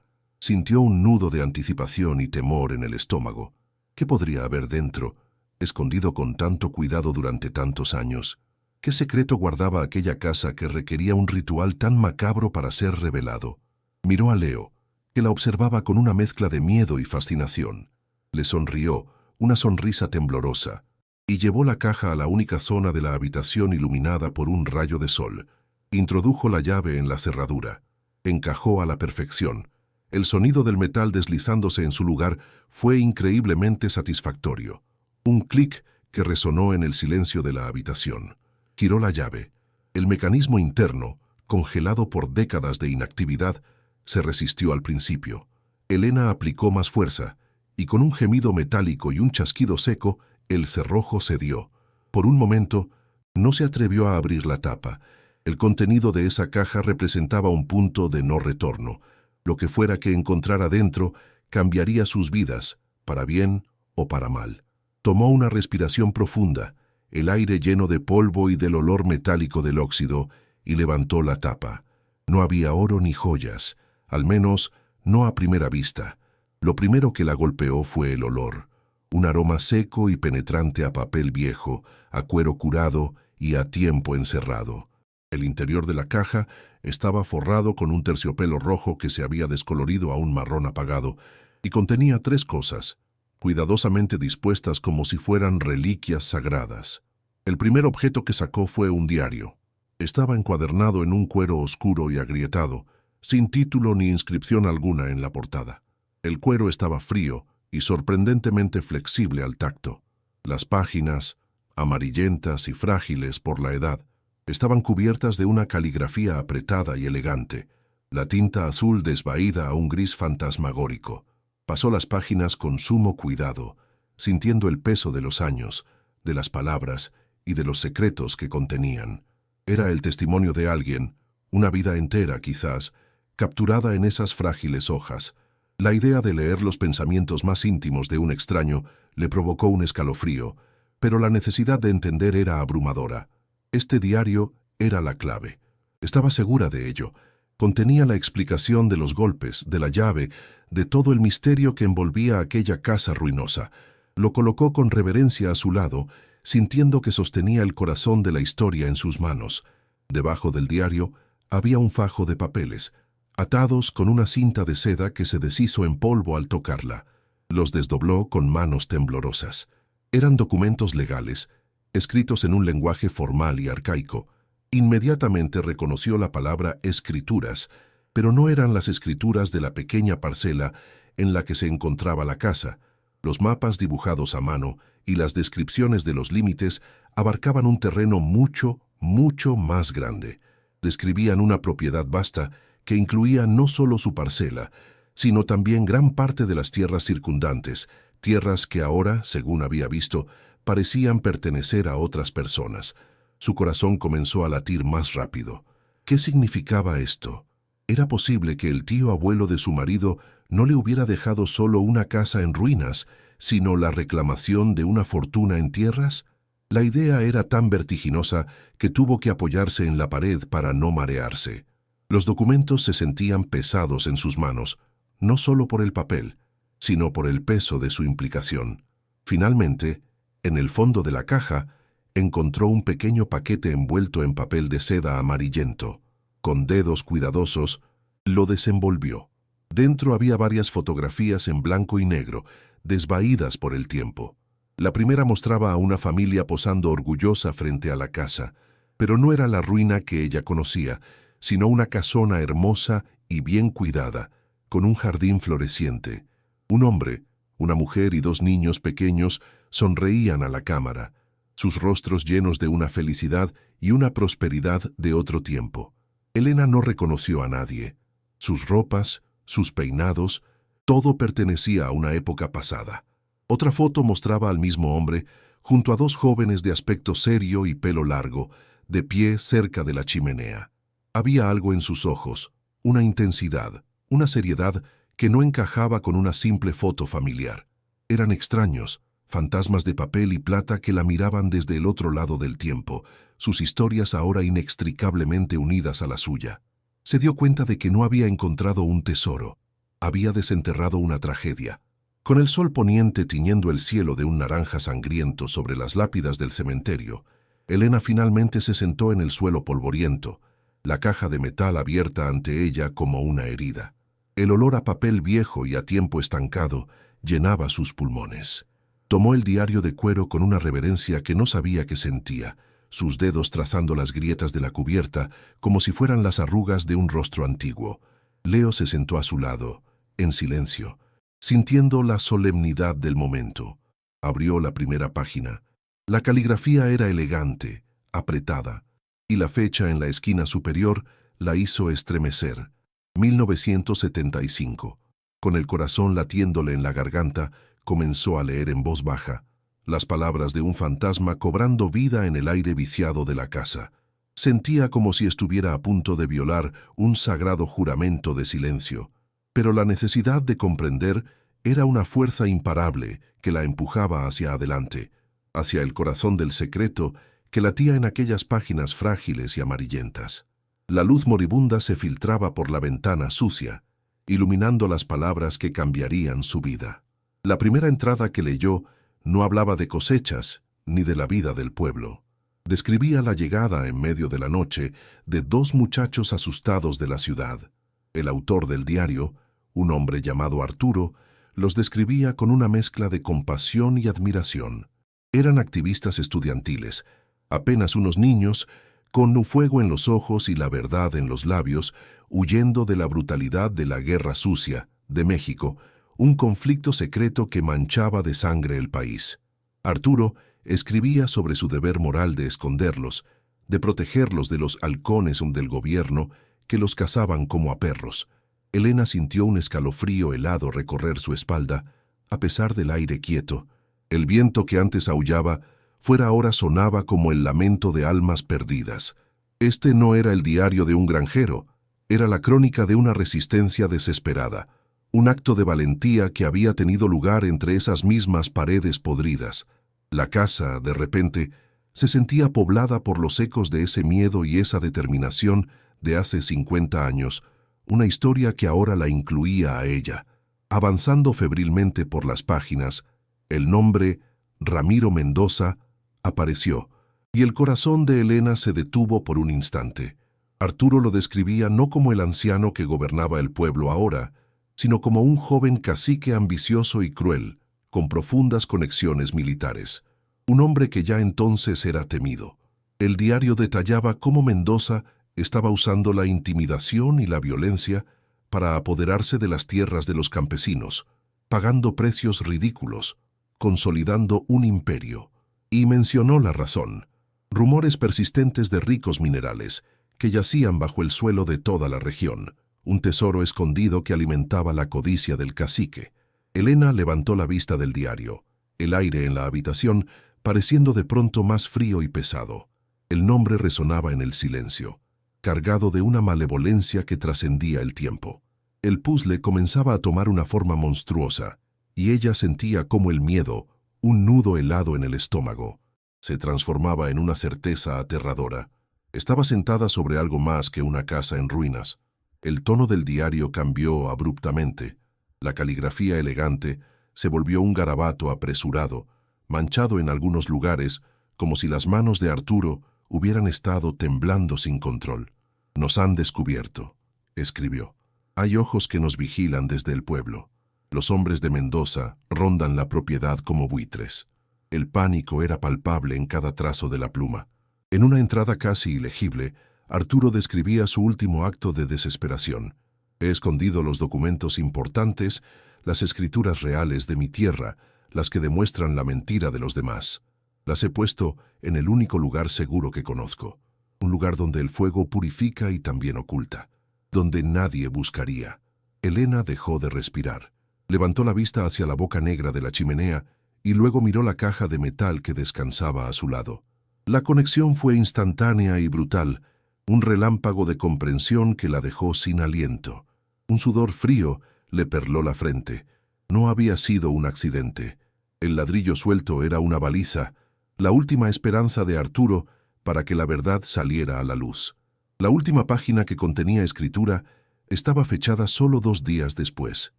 Sintió un nudo de anticipación y temor en el estómago. ¿Qué podría haber dentro, escondido con tanto cuidado durante tantos años? ¿Qué secreto guardaba aquella casa que requería un ritual tan macabro para ser revelado? Miró a Leo, que la observaba con una mezcla de miedo y fascinación. Le sonrió, una sonrisa temblorosa, y llevó la caja a la única zona de la habitación iluminada por un rayo de sol. Introdujo la llave en la cerradura. Encajó a la perfección. El sonido del metal deslizándose en su lugar fue increíblemente satisfactorio. Un clic que resonó en el silencio de la habitación. Giró la llave. El mecanismo interno, congelado por décadas de inactividad, se resistió al principio. Elena aplicó más fuerza, y con un gemido metálico y un chasquido seco, el cerrojo cedió. Por un momento, no se atrevió a abrir la tapa. El contenido de esa caja representaba un punto de no retorno. Lo que fuera que encontrara dentro cambiaría sus vidas, para bien o para mal. Tomó una respiración profunda, el aire lleno de polvo y del olor metálico del óxido, y levantó la tapa. No había oro ni joyas, al menos no a primera vista. Lo primero que la golpeó fue el olor, un aroma seco y penetrante a papel viejo, a cuero curado y a tiempo encerrado. El interior de la caja estaba forrado con un terciopelo rojo que se había descolorido a un marrón apagado, y contenía 3 cosas, cuidadosamente dispuestas como si fueran reliquias sagradas. El primer objeto que sacó fue un diario. Estaba encuadernado en un cuero oscuro y agrietado, sin título ni inscripción alguna en la portada. El cuero estaba frío y sorprendentemente flexible al tacto. Las páginas, amarillentas y frágiles por la edad, estaban cubiertas de una caligrafía apretada y elegante, la tinta azul desvaída a un gris fantasmagórico. Pasó las páginas con sumo cuidado, sintiendo el peso de los años, de las palabras y de los secretos que contenían. Era el testimonio de alguien, una vida entera quizás, capturada en esas frágiles hojas. La idea de leer los pensamientos más íntimos de un extraño le provocó un escalofrío, pero la necesidad de entender era abrumadora. Este diario era la clave. Estaba segura de ello. Contenía la explicación de los golpes, de la llave, de todo el misterio que envolvía aquella casa ruinosa. Lo colocó con reverencia a su lado, sintiendo que sostenía el corazón de la historia en sus manos. Debajo del diario había un fajo de papeles, atados con una cinta de seda que se deshizo en polvo al tocarla. Los desdobló con manos temblorosas. Eran documentos legales, escritos en un lenguaje formal y arcaico. Inmediatamente reconoció la palabra escrituras, pero no eran las escrituras de la pequeña parcela en la que se encontraba la casa. Los mapas dibujados a mano y las descripciones de los límites abarcaban un terreno mucho, mucho más grande. Describían una propiedad vasta que incluía no solo su parcela, sino también gran parte de las tierras circundantes, tierras que ahora, según había visto, parecían pertenecer a otras personas. Su corazón comenzó a latir más rápido. ¿Qué significaba esto? ¿Era posible que el tío abuelo de su marido no le hubiera dejado solo una casa en ruinas, sino la reclamación de una fortuna en tierras? La idea era tan vertiginosa que tuvo que apoyarse en la pared para no marearse. Los documentos se sentían pesados en sus manos, no solo por el papel, sino por el peso de su implicación. Finalmente, en el fondo de la caja, encontró un pequeño paquete envuelto en papel de seda amarillento. Con dedos cuidadosos, lo desenvolvió. Dentro había varias fotografías en blanco y negro, desvaídas por el tiempo. La primera mostraba a una familia posando orgullosa frente a la casa, pero no era la ruina que ella conocía, sino una casona hermosa y bien cuidada, con un jardín floreciente. Un hombre, una mujer y 2 niños pequeños sonreían a la cámara, sus rostros llenos de una felicidad y una prosperidad de otro tiempo. Elena no reconoció a nadie. Sus ropas, sus peinados, todo pertenecía a una época pasada. Otra foto mostraba al mismo hombre junto a 2 jóvenes de aspecto serio y pelo largo, de pie cerca de la chimenea. Había algo en sus ojos, una intensidad, una seriedad que no encajaba con una simple foto familiar. Eran extraños, fantasmas de papel y plata que la miraban desde el otro lado del tiempo, sus historias ahora inextricablemente unidas a la suya. Se dio cuenta de que no había encontrado un tesoro. Había desenterrado una tragedia. Con el sol poniente tiñendo el cielo de un naranja sangriento sobre las lápidas del cementerio, Elena finalmente se sentó en el suelo polvoriento, la caja de metal abierta ante ella como una herida. El olor a papel viejo y a tiempo estancado llenaba sus pulmones. Tomó el diario de cuero con una reverencia que no sabía que sentía, sus dedos trazando las grietas de la cubierta como si fueran las arrugas de un rostro antiguo. Leo se sentó a su lado, en silencio, sintiendo la solemnidad del momento. Abrió la primera página. La caligrafía era elegante, apretada, y la fecha en la esquina superior la hizo estremecer. 1975. Con el corazón latiéndole en la garganta, comenzó a leer en voz baja, las palabras de un fantasma cobrando vida en el aire viciado de la casa. Sentía como si estuviera a punto de violar un sagrado juramento de silencio, pero la necesidad de comprender era una fuerza imparable que la empujaba hacia adelante, hacia el corazón del secreto que latía en aquellas páginas frágiles y amarillentas. La luz moribunda se filtraba por la ventana sucia, iluminando las palabras que cambiarían su vida. La primera entrada que leyó no hablaba de cosechas ni de la vida del pueblo. Describía la llegada en medio de la noche de dos muchachos asustados de la ciudad. El autor del diario, un hombre llamado Arturo, los describía con una mezcla de compasión y admiración. Eran activistas estudiantiles, apenas unos niños, con un fuego en los ojos y la verdad en los labios, huyendo de la brutalidad de la Guerra Sucia de México, un conflicto secreto que manchaba de sangre el país. Arturo escribía sobre su deber moral de esconderlos, de protegerlos de los halcones del gobierno que los cazaban como a perros. Elena sintió un escalofrío helado recorrer su espalda, a pesar del aire quieto. El viento que antes aullaba, fuera ahora sonaba como el lamento de almas perdidas. Este no era el diario de un granjero, era la crónica de una resistencia desesperada, un acto de valentía que había tenido lugar entre esas mismas paredes podridas. La casa, de repente, se sentía poblada por los ecos de ese miedo y esa determinación de hace 50 años, una historia que ahora la incluía a ella. Avanzando febrilmente por las páginas, el nombre Ramiro Mendoza apareció, y el corazón de Elena se detuvo por un instante. Arturo lo describía no como el anciano que gobernaba el pueblo ahora, sino como un joven cacique ambicioso y cruel, con profundas conexiones militares. Un hombre que ya entonces era temido. El diario detallaba cómo Mendoza estaba usando la intimidación y la violencia para apoderarse de las tierras de los campesinos, pagando precios ridículos, consolidando un imperio. Y mencionó la razón: rumores persistentes de ricos minerales que yacían bajo el suelo de toda la región, un tesoro escondido que alimentaba la codicia del cacique. Elena levantó la vista del diario, el aire en la habitación pareciendo de pronto más frío y pesado. El nombre resonaba en el silencio, cargado de una malevolencia que trascendía el tiempo. El puzzle comenzaba a tomar una forma monstruosa, y ella sentía cómo el miedo, un nudo helado en el estómago, se transformaba en una certeza aterradora. Estaba sentada sobre algo más que una casa en ruinas. El tono del diario cambió abruptamente. La caligrafía elegante se volvió un garabato apresurado, manchado en algunos lugares, como si las manos de Arturo hubieran estado temblando sin control. «Nos han descubierto», escribió. «Hay ojos que nos vigilan desde el pueblo. Los hombres de Mendoza rondan la propiedad como buitres». El pánico era palpable en cada trazo de la pluma. En una entrada casi ilegible, Arturo describía su último acto de desesperación. «He escondido los documentos importantes, las escrituras reales de mi tierra, las que demuestran la mentira de los demás. Las he puesto en el único lugar seguro que conozco, un lugar donde el fuego purifica y también oculta, donde nadie buscaría». Elena dejó de respirar. Levantó la vista hacia la boca negra de la chimenea y luego miró la caja de metal que descansaba a su lado. La conexión fue instantánea y brutal, un relámpago de comprensión que la dejó sin aliento. Un sudor frío le perló la frente. No había sido un accidente. El ladrillo suelto era una baliza, la última esperanza de Arturo para que la verdad saliera a la luz. La última página que contenía escritura Estaba fechada solo 2 días después.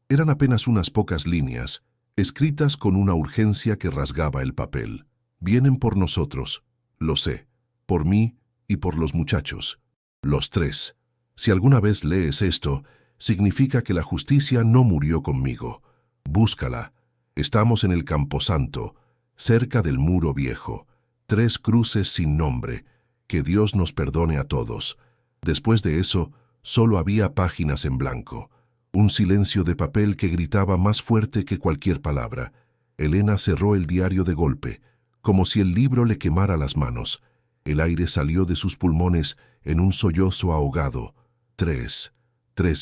Eran apenas unas pocas líneas, escritas con una urgencia que rasgaba el papel. Vienen por nosotros, lo sé, por mí y por los muchachos. Los 3. Si alguna vez lees esto, significa que la justicia no murió conmigo. Búscala. Estamos en el Camposanto, cerca del Muro Viejo. 3 cruces sin nombre. Que Dios nos perdone a todos. Después de eso, solo había páginas en blanco. Un silencio de papel que gritaba más fuerte que cualquier palabra. Elena cerró el diario de golpe, como si el libro le quemara las manos. El aire salió de sus pulmones en un sollozo ahogado. 3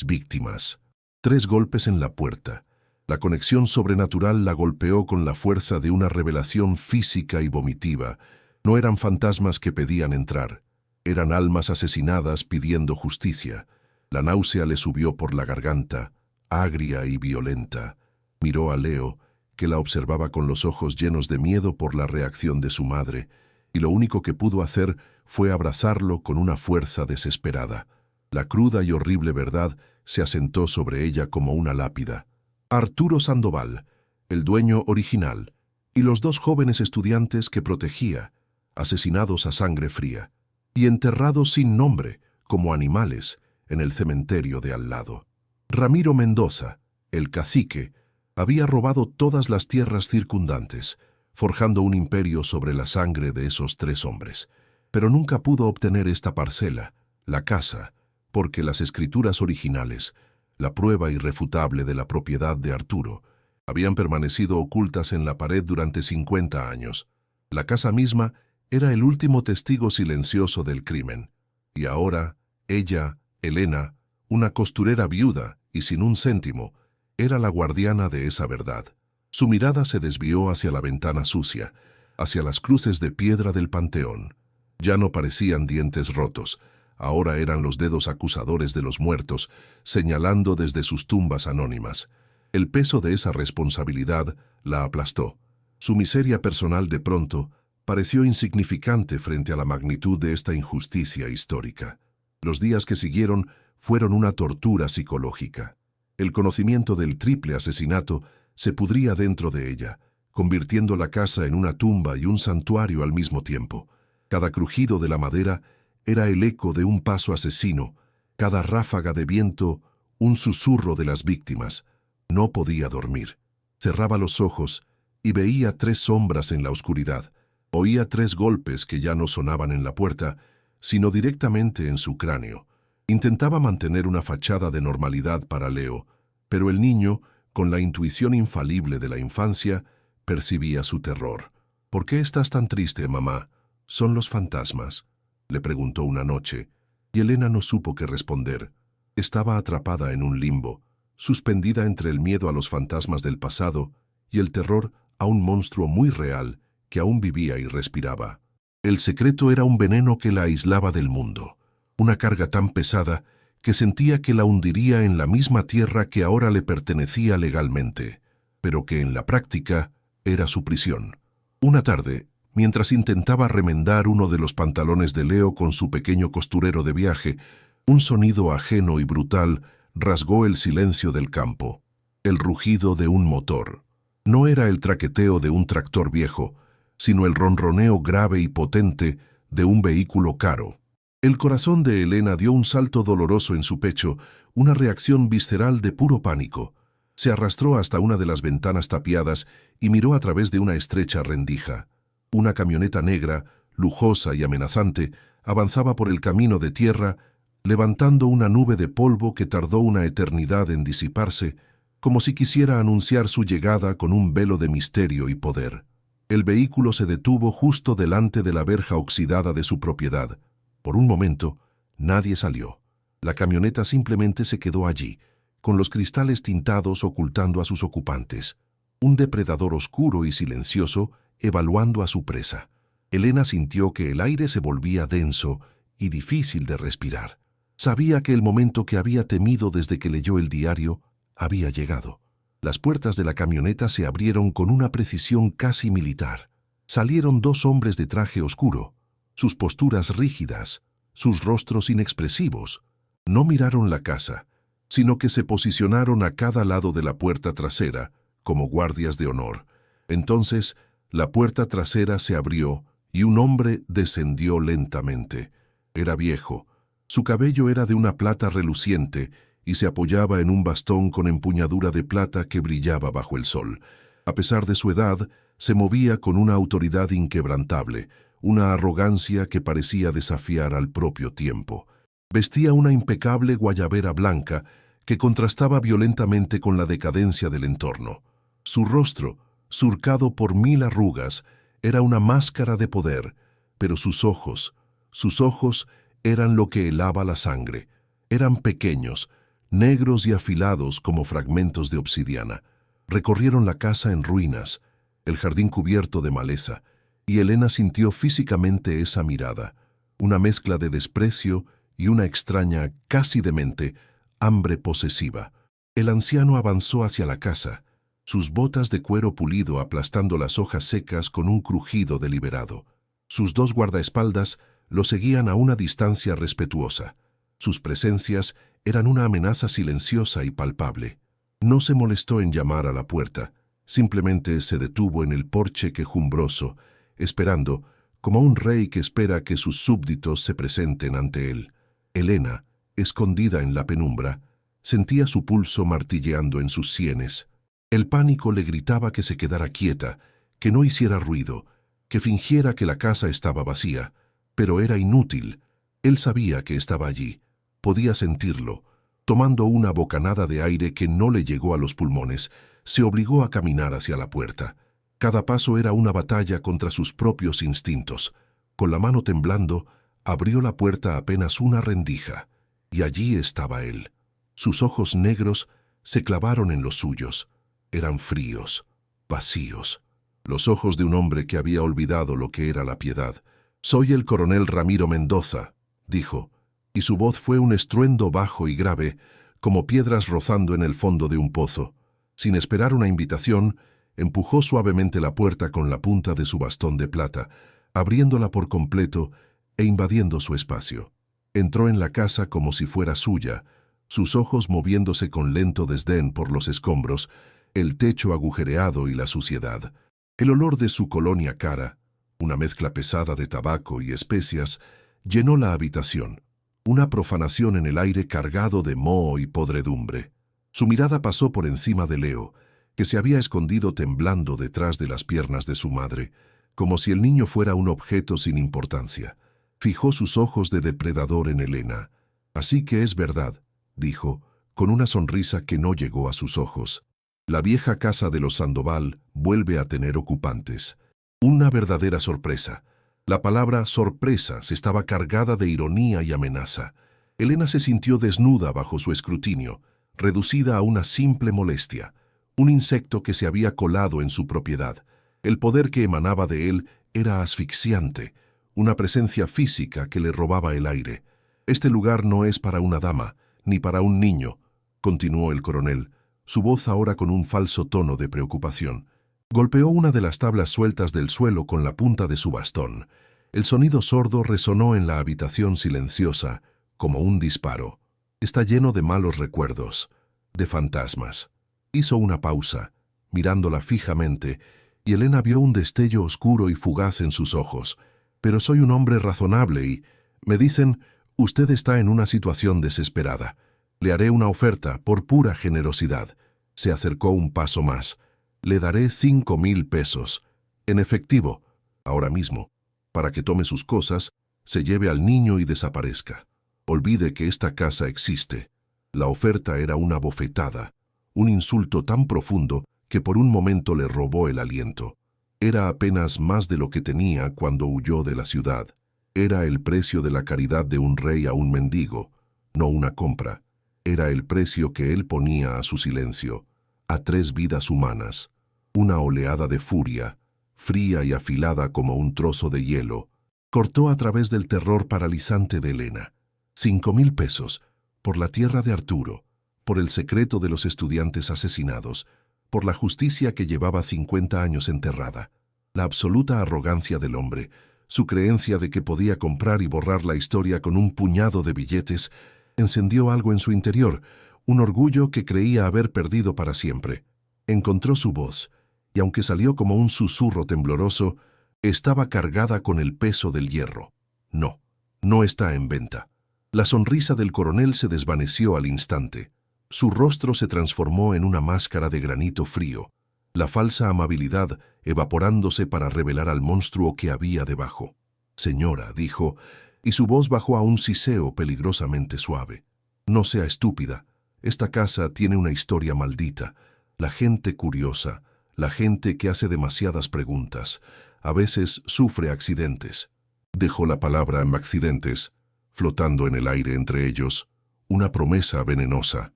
víctimas. 3 golpes en la puerta. La conexión sobrenatural la golpeó con la fuerza de una revelación física y vomitiva. No eran fantasmas que pedían entrar. Eran almas asesinadas pidiendo justicia. La náusea le subió por la garganta, agria y violenta. Miró a Leo, que la observaba con los ojos llenos de miedo por la reacción de su madre, y lo único que pudo hacer fue abrazarlo con una fuerza desesperada. La cruda y horrible verdad se asentó sobre ella como una lápida. Arturo Sandoval, el dueño original, y los 2 jóvenes estudiantes que protegía, asesinados a sangre fría, y enterrados sin nombre, como animales, en el cementerio de al lado. Ramiro Mendoza, el cacique, había robado todas las tierras circundantes, forjando un imperio sobre la sangre de esos 3 hombres. Pero nunca pudo obtener esta parcela, la casa, porque las escrituras originales, la prueba irrefutable de la propiedad de Arturo, habían permanecido ocultas en la pared durante 50 años. La casa misma era el último testigo silencioso del crimen. Y ahora, ella, Elena, una costurera viuda y sin un céntimo, era la guardiana de esa verdad. Su mirada se desvió hacia la ventana sucia, hacia las cruces de piedra del panteón. Ya no parecían dientes rotos, ahora eran los dedos acusadores de los muertos, señalando desde sus tumbas anónimas. El peso de esa responsabilidad la aplastó. Su miseria personal de pronto pareció insignificante frente a la magnitud de esta injusticia histórica. Los días que siguieron fueron una tortura psicológica. El conocimiento del triple asesinato se pudría dentro de ella, convirtiendo la casa en una tumba y un santuario al mismo tiempo. Cada crujido de la madera era el eco de un paso asesino, cada ráfaga de viento un susurro de las víctimas. No podía dormir. Cerraba los ojos y veía 3 sombras en la oscuridad. Oía 3 golpes que ya no sonaban en la puerta, sino directamente en su cráneo. Intentaba mantener una fachada de normalidad para Leo, pero el niño, con la intuición infalible de la infancia, percibía su terror. «¿Por qué estás tan triste, mamá? ¿Son los fantasmas?», le preguntó una noche, y Elena no supo qué responder. Estaba atrapada en un limbo, suspendida entre el miedo a los fantasmas del pasado y el terror a un monstruo muy real que aún vivía y respiraba. El secreto era un veneno que la aislaba del mundo, una carga tan pesada que sentía que la hundiría en la misma tierra que ahora le pertenecía legalmente, pero que en la práctica era su prisión. Una tarde, mientras intentaba remendar uno de los pantalones de Leo con su pequeño costurero de viaje, un sonido ajeno y brutal rasgó el silencio del campo. El rugido de un motor. No era el traqueteo de un tractor viejo, sino el ronroneo grave y potente de un vehículo caro. El corazón de Elena dio un salto doloroso en su pecho, una reacción visceral de puro pánico. Se arrastró hasta una de las ventanas tapiadas y miró a través de una estrecha rendija. Una camioneta negra, lujosa y amenazante, avanzaba por el camino de tierra, levantando una nube de polvo que tardó una eternidad en disiparse, como si quisiera anunciar su llegada con un velo de misterio y poder. El vehículo se detuvo justo delante de la verja oxidada de su propiedad. Por un momento, nadie salió. La camioneta simplemente se quedó allí, con los cristales tintados ocultando a sus ocupantes. Un depredador oscuro y silencioso evaluando a su presa. Elena sintió que el aire se volvía denso y difícil de respirar. Sabía que el momento que había temido desde que leyó el diario había llegado. Las puertas de la camioneta se abrieron con una precisión casi militar. Salieron 2 hombres de traje oscuro, sus posturas rígidas, sus rostros inexpresivos. No miraron la casa, sino que se posicionaron a cada lado de la puerta trasera, como guardias de honor. Entonces, la puerta trasera se abrió y un hombre descendió lentamente. Era viejo. Su cabello era de una plata reluciente y se apoyaba en un bastón con empuñadura de plata que brillaba bajo el sol. A pesar de su edad, se movía con una autoridad inquebrantable, una arrogancia que parecía desafiar al propio tiempo. Vestía una impecable guayabera blanca que contrastaba violentamente con la decadencia del entorno. Su rostro, surcado por 1000 arrugas, era una máscara de poder, pero sus ojos eran lo que helaba la sangre. Eran pequeños, negros y afilados como fragmentos de obsidiana. Recorrieron la casa en ruinas, el jardín cubierto de maleza, y Elena sintió físicamente esa mirada, una mezcla de desprecio y una extraña, casi demente, hambre posesiva. El anciano avanzó hacia la casa, sus botas de cuero pulido aplastando las hojas secas con un crujido deliberado. Sus 2 guardaespaldas lo seguían a una distancia respetuosa. Sus presencias eran una amenaza silenciosa y palpable. No se molestó en llamar a la puerta, simplemente se detuvo en el porche quejumbroso, esperando, como un rey que espera que sus súbditos se presenten ante él. Elena, escondida en la penumbra, sentía su pulso martilleando en sus sienes. El pánico le gritaba que se quedara quieta, que no hiciera ruido, que fingiera que la casa estaba vacía, pero era inútil. Él sabía que estaba allí, podía sentirlo. Tomando una bocanada de aire que no le llegó a los pulmones, se obligó a caminar hacia la puerta. Cada paso era una batalla contra sus propios instintos. Con la mano temblando, abrió la puerta apenas una rendija, y allí estaba él. Sus ojos negros se clavaron en los suyos. Eran fríos, vacíos. Los ojos de un hombre que había olvidado lo que era la piedad. «Soy el coronel Ramiro Mendoza», dijo, y su voz fue un estruendo bajo y grave, como piedras rozando en el fondo de un pozo. Sin esperar una invitación, empujó suavemente la puerta con la punta de su bastón de plata, abriéndola por completo e invadiendo su espacio. Entró en la casa como si fuera suya, sus ojos moviéndose con lento desdén por los escombros, el techo agujereado y la suciedad. El olor de su colonia cara, una mezcla pesada de tabaco y especias, llenó la habitación, una profanación en el aire cargado de moho y podredumbre. Su mirada pasó por encima de Leo, que se había escondido temblando detrás de las piernas de su madre, como si el niño fuera un objeto sin importancia. Fijó sus ojos de depredador en Elena. «Así que es verdad», dijo, con una sonrisa que no llegó a sus ojos. «La vieja casa de los Sandoval vuelve a tener ocupantes». Una verdadera sorpresa. La palabra sorpresa se estaba cargada de ironía y amenaza. Elena se sintió desnuda bajo su escrutinio, reducida a una simple molestia, un insecto que se había colado en su propiedad. El poder que emanaba de él era asfixiante, una presencia física que le robaba el aire. «Este lugar no es para una dama, ni para un niño», continuó el coronel, su voz ahora con un falso tono de preocupación. Golpeó una de las tablas sueltas del suelo con la punta de su bastón. El sonido sordo resonó en la habitación silenciosa, como un disparo. «Está lleno de malos recuerdos, de fantasmas». Hizo una pausa, mirándola fijamente, y Elena vio un destello oscuro y fugaz en sus ojos. «Pero soy un hombre razonable y, me dicen, usted está en una situación desesperada. Le haré una oferta por pura generosidad». Se acercó un paso más. «Le daré 5,000 pesos, en efectivo, ahora mismo, para que tome sus cosas, se lleve al niño y desaparezca. Olvide que esta casa existe». La oferta era una bofetada, un insulto tan profundo que por un momento le robó el aliento. Era apenas más de lo que tenía cuando huyó de la ciudad. Era el precio de la caridad de un rey a un mendigo, no una compra. Era el precio que él ponía a su silencio, a 3 vidas humanas. Una oleada de furia, fría y afilada como un trozo de hielo, cortó a través del terror paralizante de Elena. 5,000 pesos, por la tierra de Arturo, por el secreto de los estudiantes asesinados, por la justicia que llevaba 50 años enterrada. La absoluta arrogancia del hombre, su creencia de que podía comprar y borrar la historia con un puñado de billetes, encendió algo en su interior, un orgullo que creía haber perdido para siempre. Encontró su voz, y aunque salió como un susurro tembloroso, estaba cargada con el peso del hierro. No, no está en venta. La sonrisa del coronel se desvaneció al instante. Su rostro se transformó en una máscara de granito frío, la falsa amabilidad evaporándose para revelar al monstruo que había debajo. «Señora», dijo, y su voz bajó a un siseo peligrosamente suave. «No sea estúpida. Esta casa tiene una historia maldita. La gente curiosa, la gente que hace demasiadas preguntas, a veces sufre accidentes». Dejó la palabra en accidentes, flotando en el aire entre ellos, una promesa venenosa.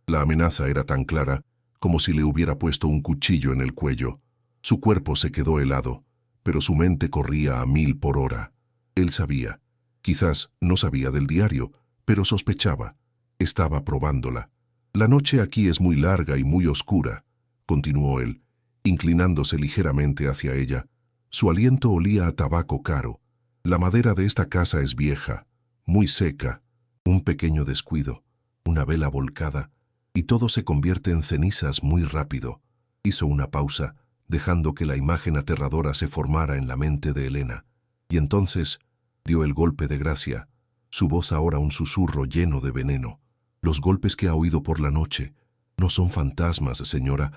La amenaza era tan clara como si le hubiera puesto un cuchillo en el cuello. Su cuerpo se quedó helado, pero su mente corría a 1000 por hora. Él sabía. Quizás no sabía del diario, pero sospechaba. Estaba probándola. «La noche aquí es muy larga y muy oscura», continuó él, inclinándose ligeramente hacia ella. Su aliento olía a tabaco caro. «La madera de esta casa es vieja, muy seca. Un pequeño descuido, una vela volcada, y todo se convierte en cenizas muy rápido». Hizo una pausa, dejando que la imagen aterradora se formara en la mente de Elena. Y entonces dio el golpe de gracia, su voz ahora un susurro lleno de veneno. «Los golpes que ha oído por la noche no son fantasmas, señora,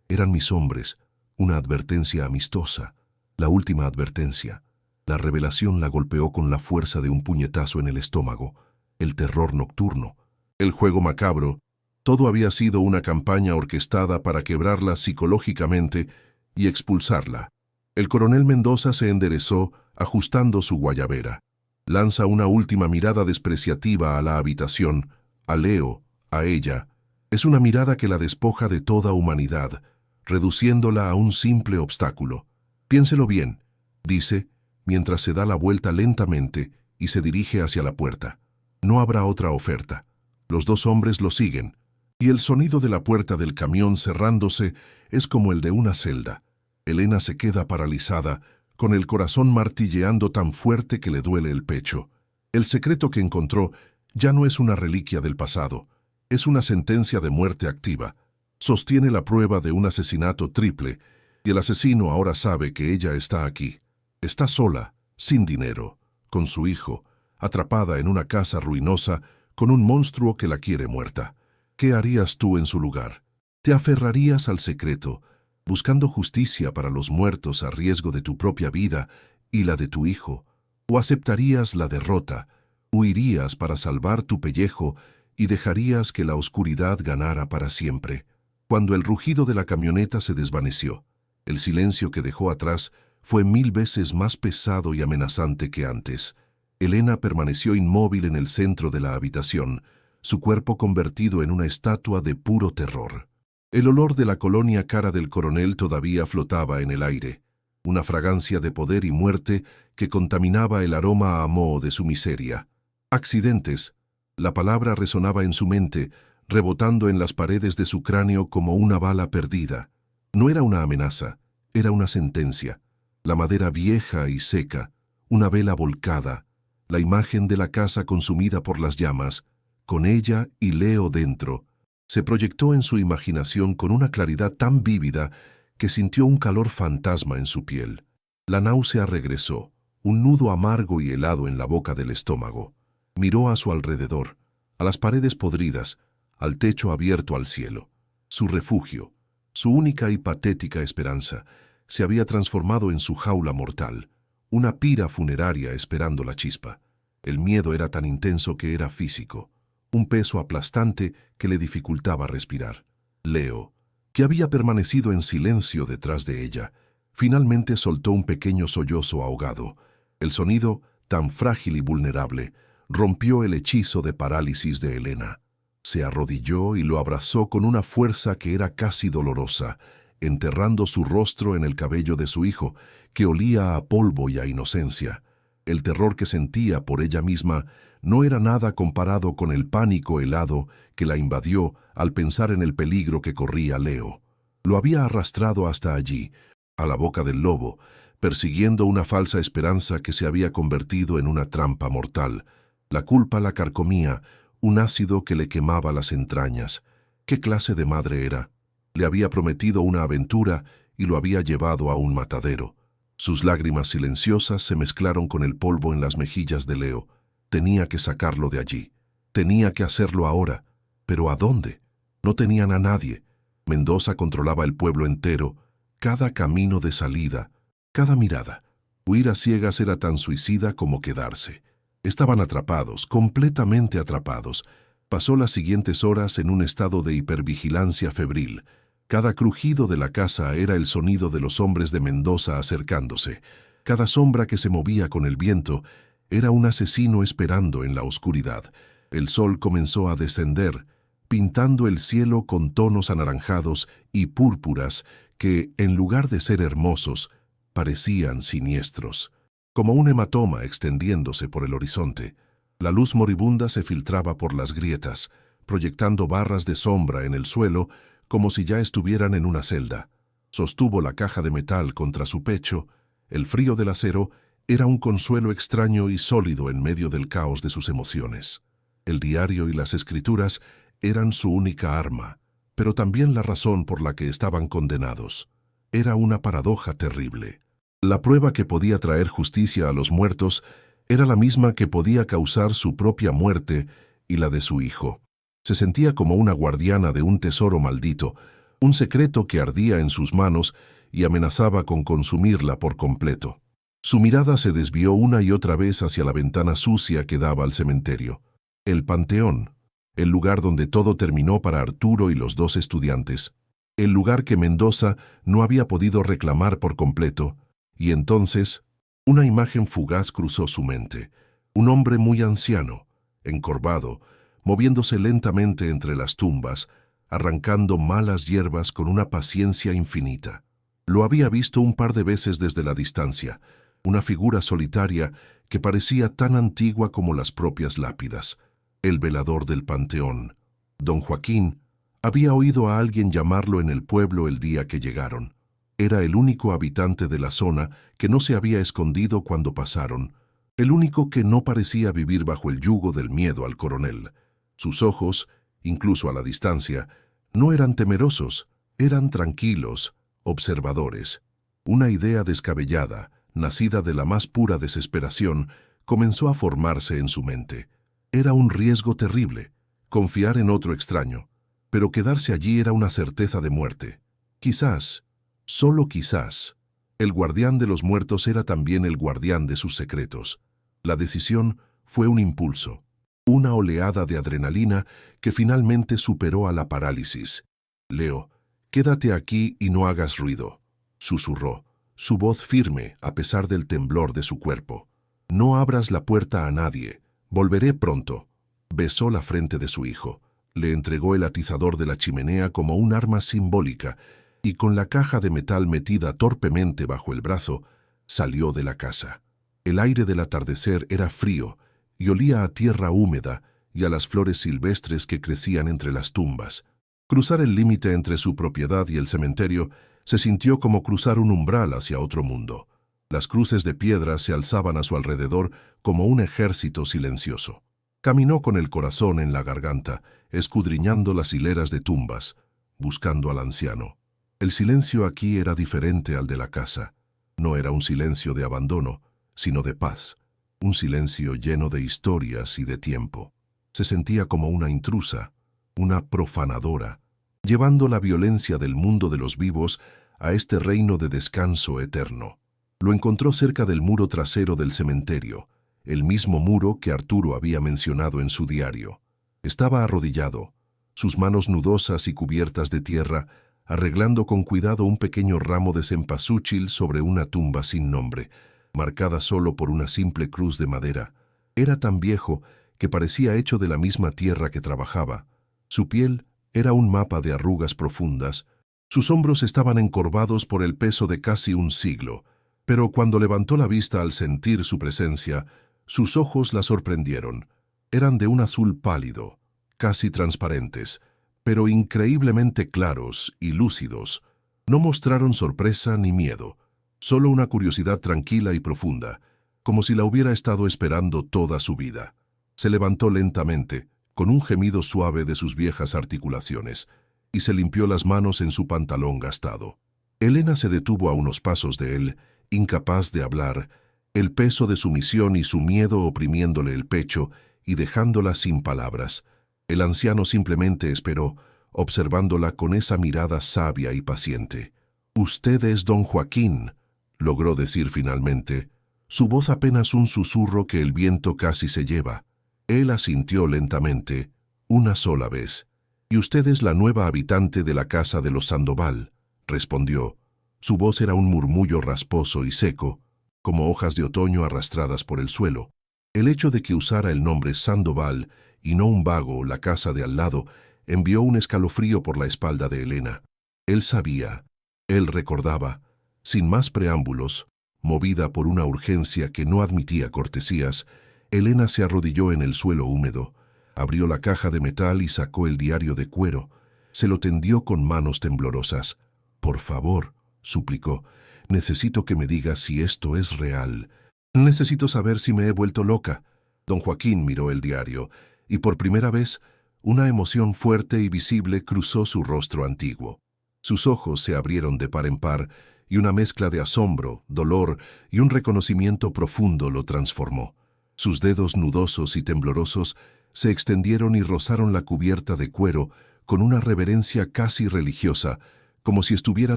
eran mis hombres, una advertencia amistosa, la última advertencia». La revelación la golpeó con la fuerza de un puñetazo en el estómago, el terror nocturno, el juego macabro. Todo había sido una campaña orquestada para quebrarla psicológicamente y expulsarla. El coronel Mendoza se enderezó, ajustando su guayabera. Lanza una última mirada despreciativa a la habitación, a Leo, a ella. Es una mirada que la despoja de toda humanidad, reduciéndola a un simple obstáculo. «Piénselo bien», dice, mientras se da la vuelta lentamente y se dirige hacia la puerta. No habrá otra oferta. Los dos hombres lo siguen, y el sonido de la puerta del camión cerrándose es como el de una celda. Elena se queda paralizada, con el corazón martilleando tan fuerte que le duele el pecho. El secreto que encontró ya no es una reliquia del pasado, es una sentencia de muerte activa. Sostiene la prueba de un asesinato triple, y el asesino ahora sabe que ella está aquí. Está sola, sin dinero, con su hijo, atrapada en una casa ruinosa, con un monstruo que la quiere muerta. ¿Qué harías tú en su lugar? ¿Te aferrarías al secreto, buscando justicia para los muertos a riesgo de tu propia vida y la de tu hijo? ¿O aceptarías la derrota, huirías para salvar tu pellejo y dejarías que la oscuridad ganara para siempre? Cuando el rugido de la camioneta se desvaneció, el silencio que dejó atrás fue 1000 veces más pesado y amenazante que antes. Elena permaneció inmóvil en el centro de la habitación, su cuerpo convertido en una estatua de puro terror. El olor de la colonia cara del coronel todavía flotaba en el aire, una fragancia de poder y muerte que contaminaba el aroma a moho de su miseria. Accidentes. La palabra resonaba en su mente, rebotando en las paredes de su cráneo como una bala perdida. No era una amenaza, era una sentencia. La madera vieja y seca, una vela volcada, la imagen de la casa consumida por las llamas, con ella y Leo dentro, se proyectó en su imaginación con una claridad tan vívida que sintió un calor fantasma en su piel. La náusea regresó, un nudo amargo y helado en la boca del estómago. Miró a su alrededor, a las paredes podridas, al techo abierto al cielo. Su refugio, su única y patética esperanza, se había transformado en su jaula mortal, una pira funeraria esperando la chispa. El miedo era tan intenso que era físico, un peso aplastante que le dificultaba respirar. Leo, que había permanecido en silencio detrás de ella, finalmente soltó un pequeño sollozo ahogado. El sonido, tan frágil y vulnerable, rompió el hechizo de parálisis de Elena. Se arrodilló y lo abrazó con una fuerza que era casi dolorosa, enterrando su rostro en el cabello de su hijo, que olía a polvo y a inocencia. El terror que sentía por ella misma no era nada comparado con el pánico helado que la invadió al pensar en el peligro que corría Leo. Lo había arrastrado hasta allí, a la boca del lobo, persiguiendo una falsa esperanza que se había convertido en una trampa mortal. La culpa la carcomía, un ácido que le quemaba las entrañas. ¿Qué clase de madre era? Le había prometido una aventura y lo había llevado a un matadero. Sus lágrimas silenciosas se mezclaron con el polvo en las mejillas de Leo. Tenía que sacarlo de allí. Tenía que hacerlo ahora. ¿Pero a dónde? No tenían a nadie. Mendoza controlaba el pueblo entero, cada camino de salida, cada mirada. Huir a ciegas era tan suicida como quedarse. Estaban atrapados, completamente atrapados. Pasó las siguientes horas en un estado de hipervigilancia febril. Cada crujido de la casa era el sonido de los hombres de Mendoza acercándose. Cada sombra que se movía con el viento era un asesino esperando en la oscuridad. El sol comenzó a descender, pintando el cielo con tonos anaranjados y púrpuras que, en lugar de ser hermosos, parecían siniestros. Como un hematoma extendiéndose por el horizonte, la luz moribunda se filtraba por las grietas, proyectando barras de sombra en el suelo como si ya estuvieran en una celda. Sostuvo la caja de metal contra su pecho. El frío del acero era un consuelo extraño y sólido en medio del caos de sus emociones. El diario y las escrituras eran su única arma, pero también la razón por la que estaban condenados. Era una paradoja terrible. La prueba que podía traer justicia a los muertos era la misma que podía causar su propia muerte y la de su hijo. Se sentía como una guardiana de un tesoro maldito, un secreto que ardía en sus manos y amenazaba con consumirla por completo. Su mirada se desvió una y otra vez hacia la ventana sucia que daba al cementerio. El panteón, el lugar donde todo terminó para Arturo y los dos estudiantes, el lugar que Mendoza no había podido reclamar por completo, y entonces una imagen fugaz cruzó su mente. Un hombre muy anciano, encorvado, moviéndose lentamente entre las tumbas, arrancando malas hierbas con una paciencia infinita. Lo había visto un par de veces desde la distancia, una figura solitaria que parecía tan antigua como las propias lápidas. El velador del panteón, don Joaquín, había oído a alguien llamarlo en el pueblo el día que llegaron. Era el único habitante de la zona que no se había escondido cuando pasaron, el único que no parecía vivir bajo el yugo del miedo al coronel. Sus ojos, incluso a la distancia, no eran temerosos, eran tranquilos, observadores. Una idea descabellada, nacida de la más pura desesperación, comenzó a formarse en su mente. Era un riesgo terrible, confiar en otro extraño, pero quedarse allí era una certeza de muerte. Quizás, solo quizás, el guardián de los muertos era también el guardián de sus secretos. La decisión fue un impulso, una oleada de adrenalina que finalmente superó a la parálisis. «Leo, quédate aquí y no hagas ruido», susurró, su voz firme a pesar del temblor de su cuerpo. «No abras la puerta a nadie. Volveré pronto». Besó la frente de su hijo, le entregó el atizador de la chimenea como un arma simbólica y con la caja de metal metida torpemente bajo el brazo, salió de la casa. El aire del atardecer era frío y olía a tierra húmeda y a las flores silvestres que crecían entre las tumbas. Cruzar el límite entre su propiedad y el cementerio se sintió como cruzar un umbral hacia otro mundo. Las cruces de piedra se alzaban a su alrededor como un ejército silencioso. Caminó con el corazón en la garganta, escudriñando las hileras de tumbas, buscando al anciano. El silencio aquí era diferente al de la casa. No era un silencio de abandono, sino de paz. Un silencio lleno de historias y de tiempo. Se sentía como una intrusa, una profanadora, llevando la violencia del mundo de los vivos a este reino de descanso eterno. Lo encontró cerca del muro trasero del cementerio, el mismo muro que Arturo había mencionado en su diario. Estaba arrodillado, sus manos nudosas y cubiertas de tierra, arreglando con cuidado un pequeño ramo de cempasúchil sobre una tumba sin nombre, marcada solo por una simple cruz de madera. Era tan viejo que parecía hecho de la misma tierra que trabajaba. Su piel era un mapa de arrugas profundas. Sus hombros estaban encorvados por el peso de casi un siglo, pero cuando levantó la vista al sentir su presencia, sus ojos la sorprendieron. Eran de un azul pálido, casi transparentes, pero increíblemente claros y lúcidos. No mostraron sorpresa ni miedo, solo una curiosidad tranquila y profunda, como si la hubiera estado esperando toda su vida. Se levantó lentamente, con un gemido suave de sus viejas articulaciones, y se limpió las manos en su pantalón gastado. Elena se detuvo a unos pasos de él, incapaz de hablar, el peso de su misión y su miedo oprimiéndole el pecho y dejándola sin palabras. El anciano simplemente esperó, observándola con esa mirada sabia y paciente. «Usted es don Joaquín», logró decir finalmente, su voz apenas un susurro que el viento casi se lleva. Él asintió lentamente, una sola vez. «Y usted es la nueva habitante de la casa de los Sandoval», respondió. Su voz era un murmullo rasposo y seco, como hojas de otoño arrastradas por el suelo. El hecho de que usara el nombre Sandoval y no un vago, la casa de al lado, envió un escalofrío por la espalda de Elena. Él sabía, él recordaba, sin más preámbulos, movida por una urgencia que no admitía cortesías, Elena se arrodilló en el suelo húmedo, abrió la caja de metal y sacó el diario de cuero. Se lo tendió con manos temblorosas. «Por favor», suplicó, «necesito que me diga si esto es real. Necesito saber si me he vuelto loca». Don Joaquín miró el diario, y por primera vez, una emoción fuerte y visible cruzó su rostro antiguo. Sus ojos se abrieron de par en par, y una mezcla de asombro, dolor y un reconocimiento profundo lo transformó. Sus dedos nudosos y temblorosos se extendieron y rozaron la cubierta de cuero con una reverencia casi religiosa, como si estuviera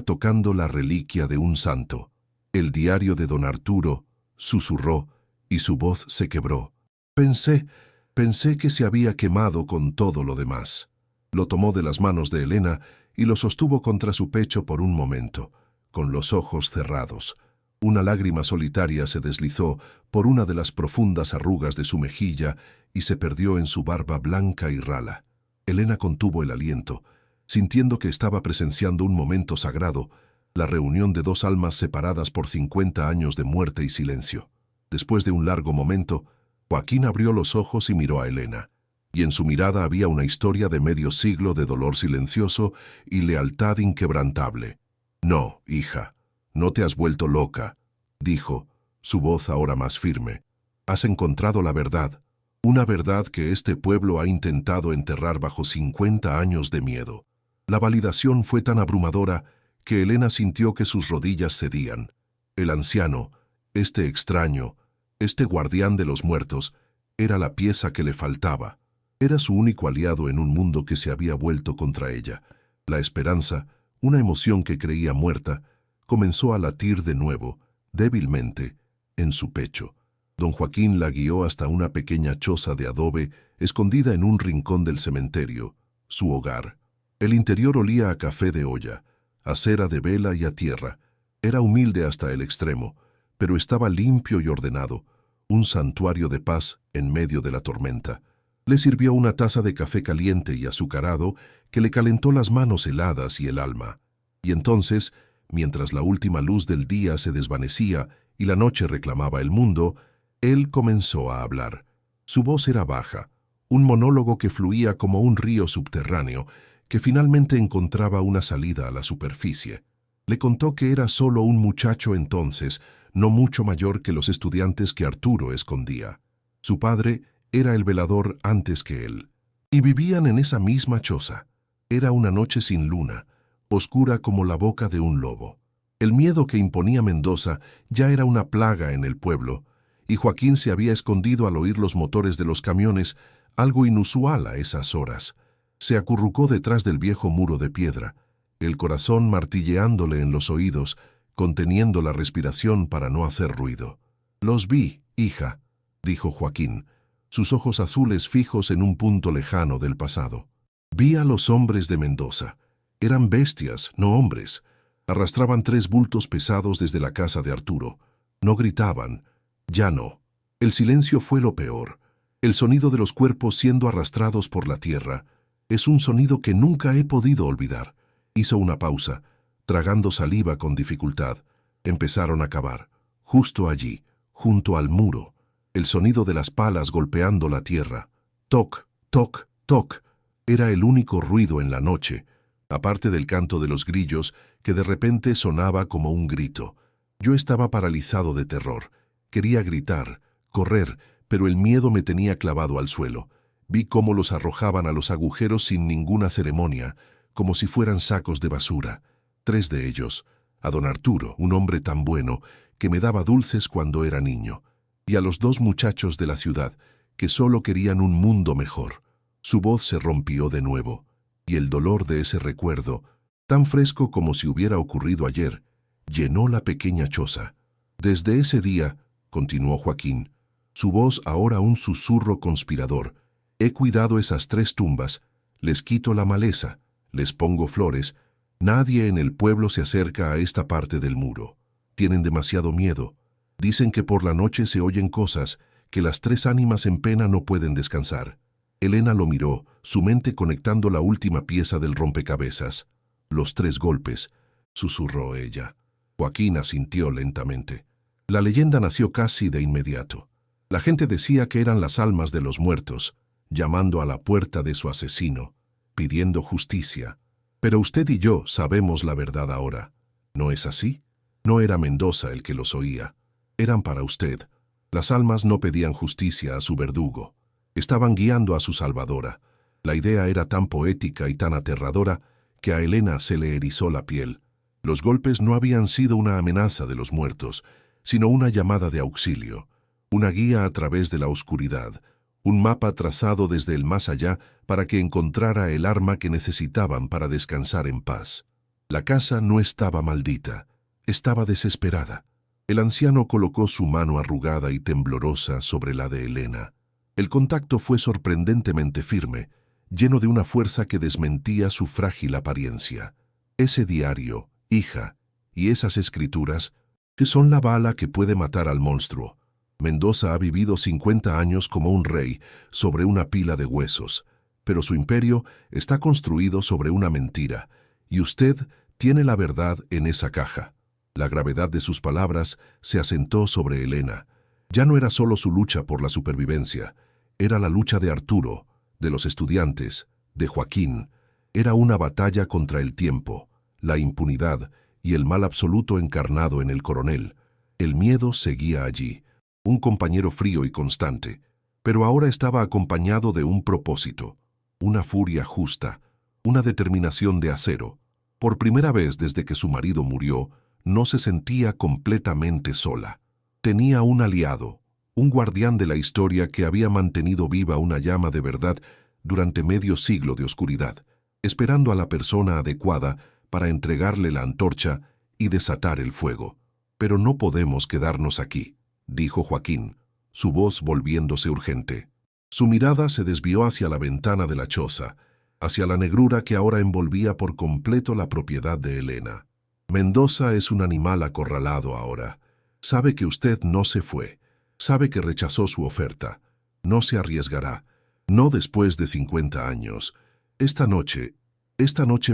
tocando la reliquia de un santo. «El diario de don Arturo», susurró, y su voz se quebró. Pensé que se había quemado con todo lo demás». Lo tomó de las manos de Elena y lo sostuvo contra su pecho por un momento, con los ojos cerrados. Una lágrima solitaria se deslizó por una de las profundas arrugas de su mejilla y se perdió en su barba blanca y rala. Elena contuvo el aliento, sintiendo que estaba presenciando un momento sagrado, la reunión de dos almas separadas por 50 años de muerte y silencio. Después de un largo momento, Joaquín abrió los ojos y miró a Elena, y en su mirada había una historia de medio siglo de dolor silencioso y lealtad inquebrantable. «No, hija, no te has vuelto loca», dijo, su voz ahora más firme. «Has encontrado la verdad, una verdad que este pueblo ha intentado enterrar bajo 50 años de miedo». La validación fue tan abrumadora que Elena sintió que sus rodillas cedían. El anciano, este extraño, este guardián de los muertos, era la pieza que le faltaba. Era su único aliado en un mundo que se había vuelto contra ella. La esperanza, una emoción que creía muerta, comenzó a latir de nuevo, débilmente, en su pecho. Don Joaquín la guió hasta una pequeña choza de adobe escondida en un rincón del cementerio, su hogar. El interior olía a café de olla, a cera de vela y a tierra. Era humilde hasta el extremo, pero estaba limpio y ordenado, un santuario de paz en medio de la tormenta. Le sirvió una taza de café caliente y azucarado que le calentó las manos heladas y el alma. Y entonces, mientras la última luz del día se desvanecía y la noche reclamaba el mundo, él comenzó a hablar. Su voz era baja, un monólogo que fluía como un río subterráneo, que finalmente encontraba una salida a la superficie. Le contó que era solo un muchacho entonces, no mucho mayor que los estudiantes que Arturo escondía. Su padre era el velador antes que él, y vivían en esa misma choza. Era una noche sin luna, oscura como la boca de un lobo. El miedo que imponía Mendoza ya era una plaga en el pueblo, y Joaquín se había escondido al oír los motores de los camiones, algo inusual a esas horas. Se acurrucó detrás del viejo muro de piedra, el corazón martilleándole en los oídos, conteniendo la respiración para no hacer ruido. «Los vi, hija», dijo Joaquín, sus ojos azules fijos en un punto lejano del pasado. «Vi a los hombres de Mendoza. Eran bestias, no hombres. Arrastraban 3 bultos pesados desde la casa de Arturo. No gritaban. Ya no. El silencio fue lo peor. El sonido de los cuerpos siendo arrastrados por la tierra. Es un sonido que nunca he podido olvidar». Hizo una pausa, tragando saliva con dificultad. Empezaron a cavar. Justo allí, junto al muro, el sonido de las palas golpeando la tierra. Toc, toc, toc. Era el único ruido en la noche, aparte del canto de los grillos, que de repente sonaba como un grito. Yo estaba paralizado de terror. Quería gritar, correr, pero el miedo me tenía clavado al suelo. Vi cómo los arrojaban a los agujeros sin ninguna ceremonia, como si fueran sacos de basura. 3 de ellos, a don Arturo, un hombre tan bueno, que me daba dulces cuando era niño, y a los 2 muchachos de la ciudad, que solo querían un mundo mejor. Su voz se rompió de nuevo, y el dolor de ese recuerdo, tan fresco como si hubiera ocurrido ayer, llenó la pequeña choza. Desde ese día, continuó Joaquín, su voz ahora un susurro conspirador, he cuidado esas 3 tumbas, les quito la maleza, les pongo flores, nadie en el pueblo se acerca a esta parte del muro. Tienen demasiado miedo. Dicen que por la noche se oyen cosas, que las 3 ánimas en pena no pueden descansar. Elena lo miró, su mente conectando la última pieza del rompecabezas. Los 3 golpes, susurró ella. Joaquín asintió lentamente. La leyenda nació casi de inmediato. La gente decía que eran las almas de los muertos, llamando a la puerta de su asesino, pidiendo justicia. Pero usted y yo sabemos la verdad ahora. ¿No es así? No era Mendoza el que los oía. Eran para usted. Las almas no pedían justicia a su verdugo. Estaban guiando a su salvadora. La idea era tan poética y tan aterradora que a Elena se le erizó la piel. Los golpes no habían sido una amenaza de los muertos, sino una llamada de auxilio, una guía a través de la oscuridad, un mapa trazado desde el más allá para que encontrara el arma que necesitaban para descansar en paz. La casa no estaba maldita, estaba desesperada. El anciano colocó su mano arrugada y temblorosa sobre la de Elena. El contacto fue sorprendentemente firme, lleno de una fuerza que desmentía su frágil apariencia. Ese diario, hija, y esas escrituras, que son la bala que puede matar al monstruo. Mendoza ha vivido 50 años como un rey sobre una pila de huesos, pero su imperio está construido sobre una mentira, y usted tiene la verdad en esa caja. La gravedad de sus palabras se asentó sobre Elena. Ya no era solo su lucha por la supervivencia, era la lucha de Arturo, de los estudiantes, de Joaquín. Era una batalla contra el tiempo, la impunidad y el mal absoluto encarnado en el coronel. El miedo seguía allí, un compañero frío y constante, pero ahora estaba acompañado de un propósito, una furia justa, una determinación de acero. Por primera vez desde que su marido murió, no se sentía completamente sola. Tenía un aliado, un guardián de la historia que había mantenido viva una llama de verdad durante medio siglo de oscuridad, esperando a la persona adecuada para entregarle la antorcha y desatar el fuego. Pero no podemos quedarnos aquí, dijo Joaquín, su voz volviéndose urgente. Su mirada se desvió hacia la ventana de la choza, hacia la negrura que ahora envolvía por completo la propiedad de Elena. Mendoza es un animal acorralado ahora. Sabe que usted no se fue. Sabe que rechazó su oferta. No se arriesgará. No después de 50 años. Esta noche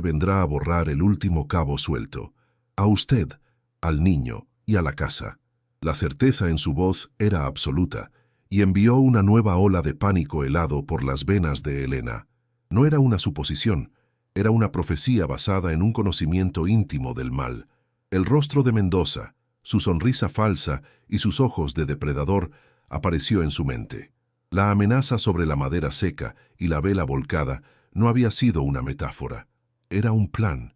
vendrá a borrar el último cabo suelto. A usted, al niño y a la casa. La certeza en su voz era absoluta, y envió una nueva ola de pánico helado por las venas de Elena. No era una suposición, era una profecía basada en un conocimiento íntimo del mal. El rostro de Mendoza, su sonrisa falsa y sus ojos de depredador apareció en su mente. La amenaza sobre la madera seca y la vela volcada no había sido una metáfora. Era un plan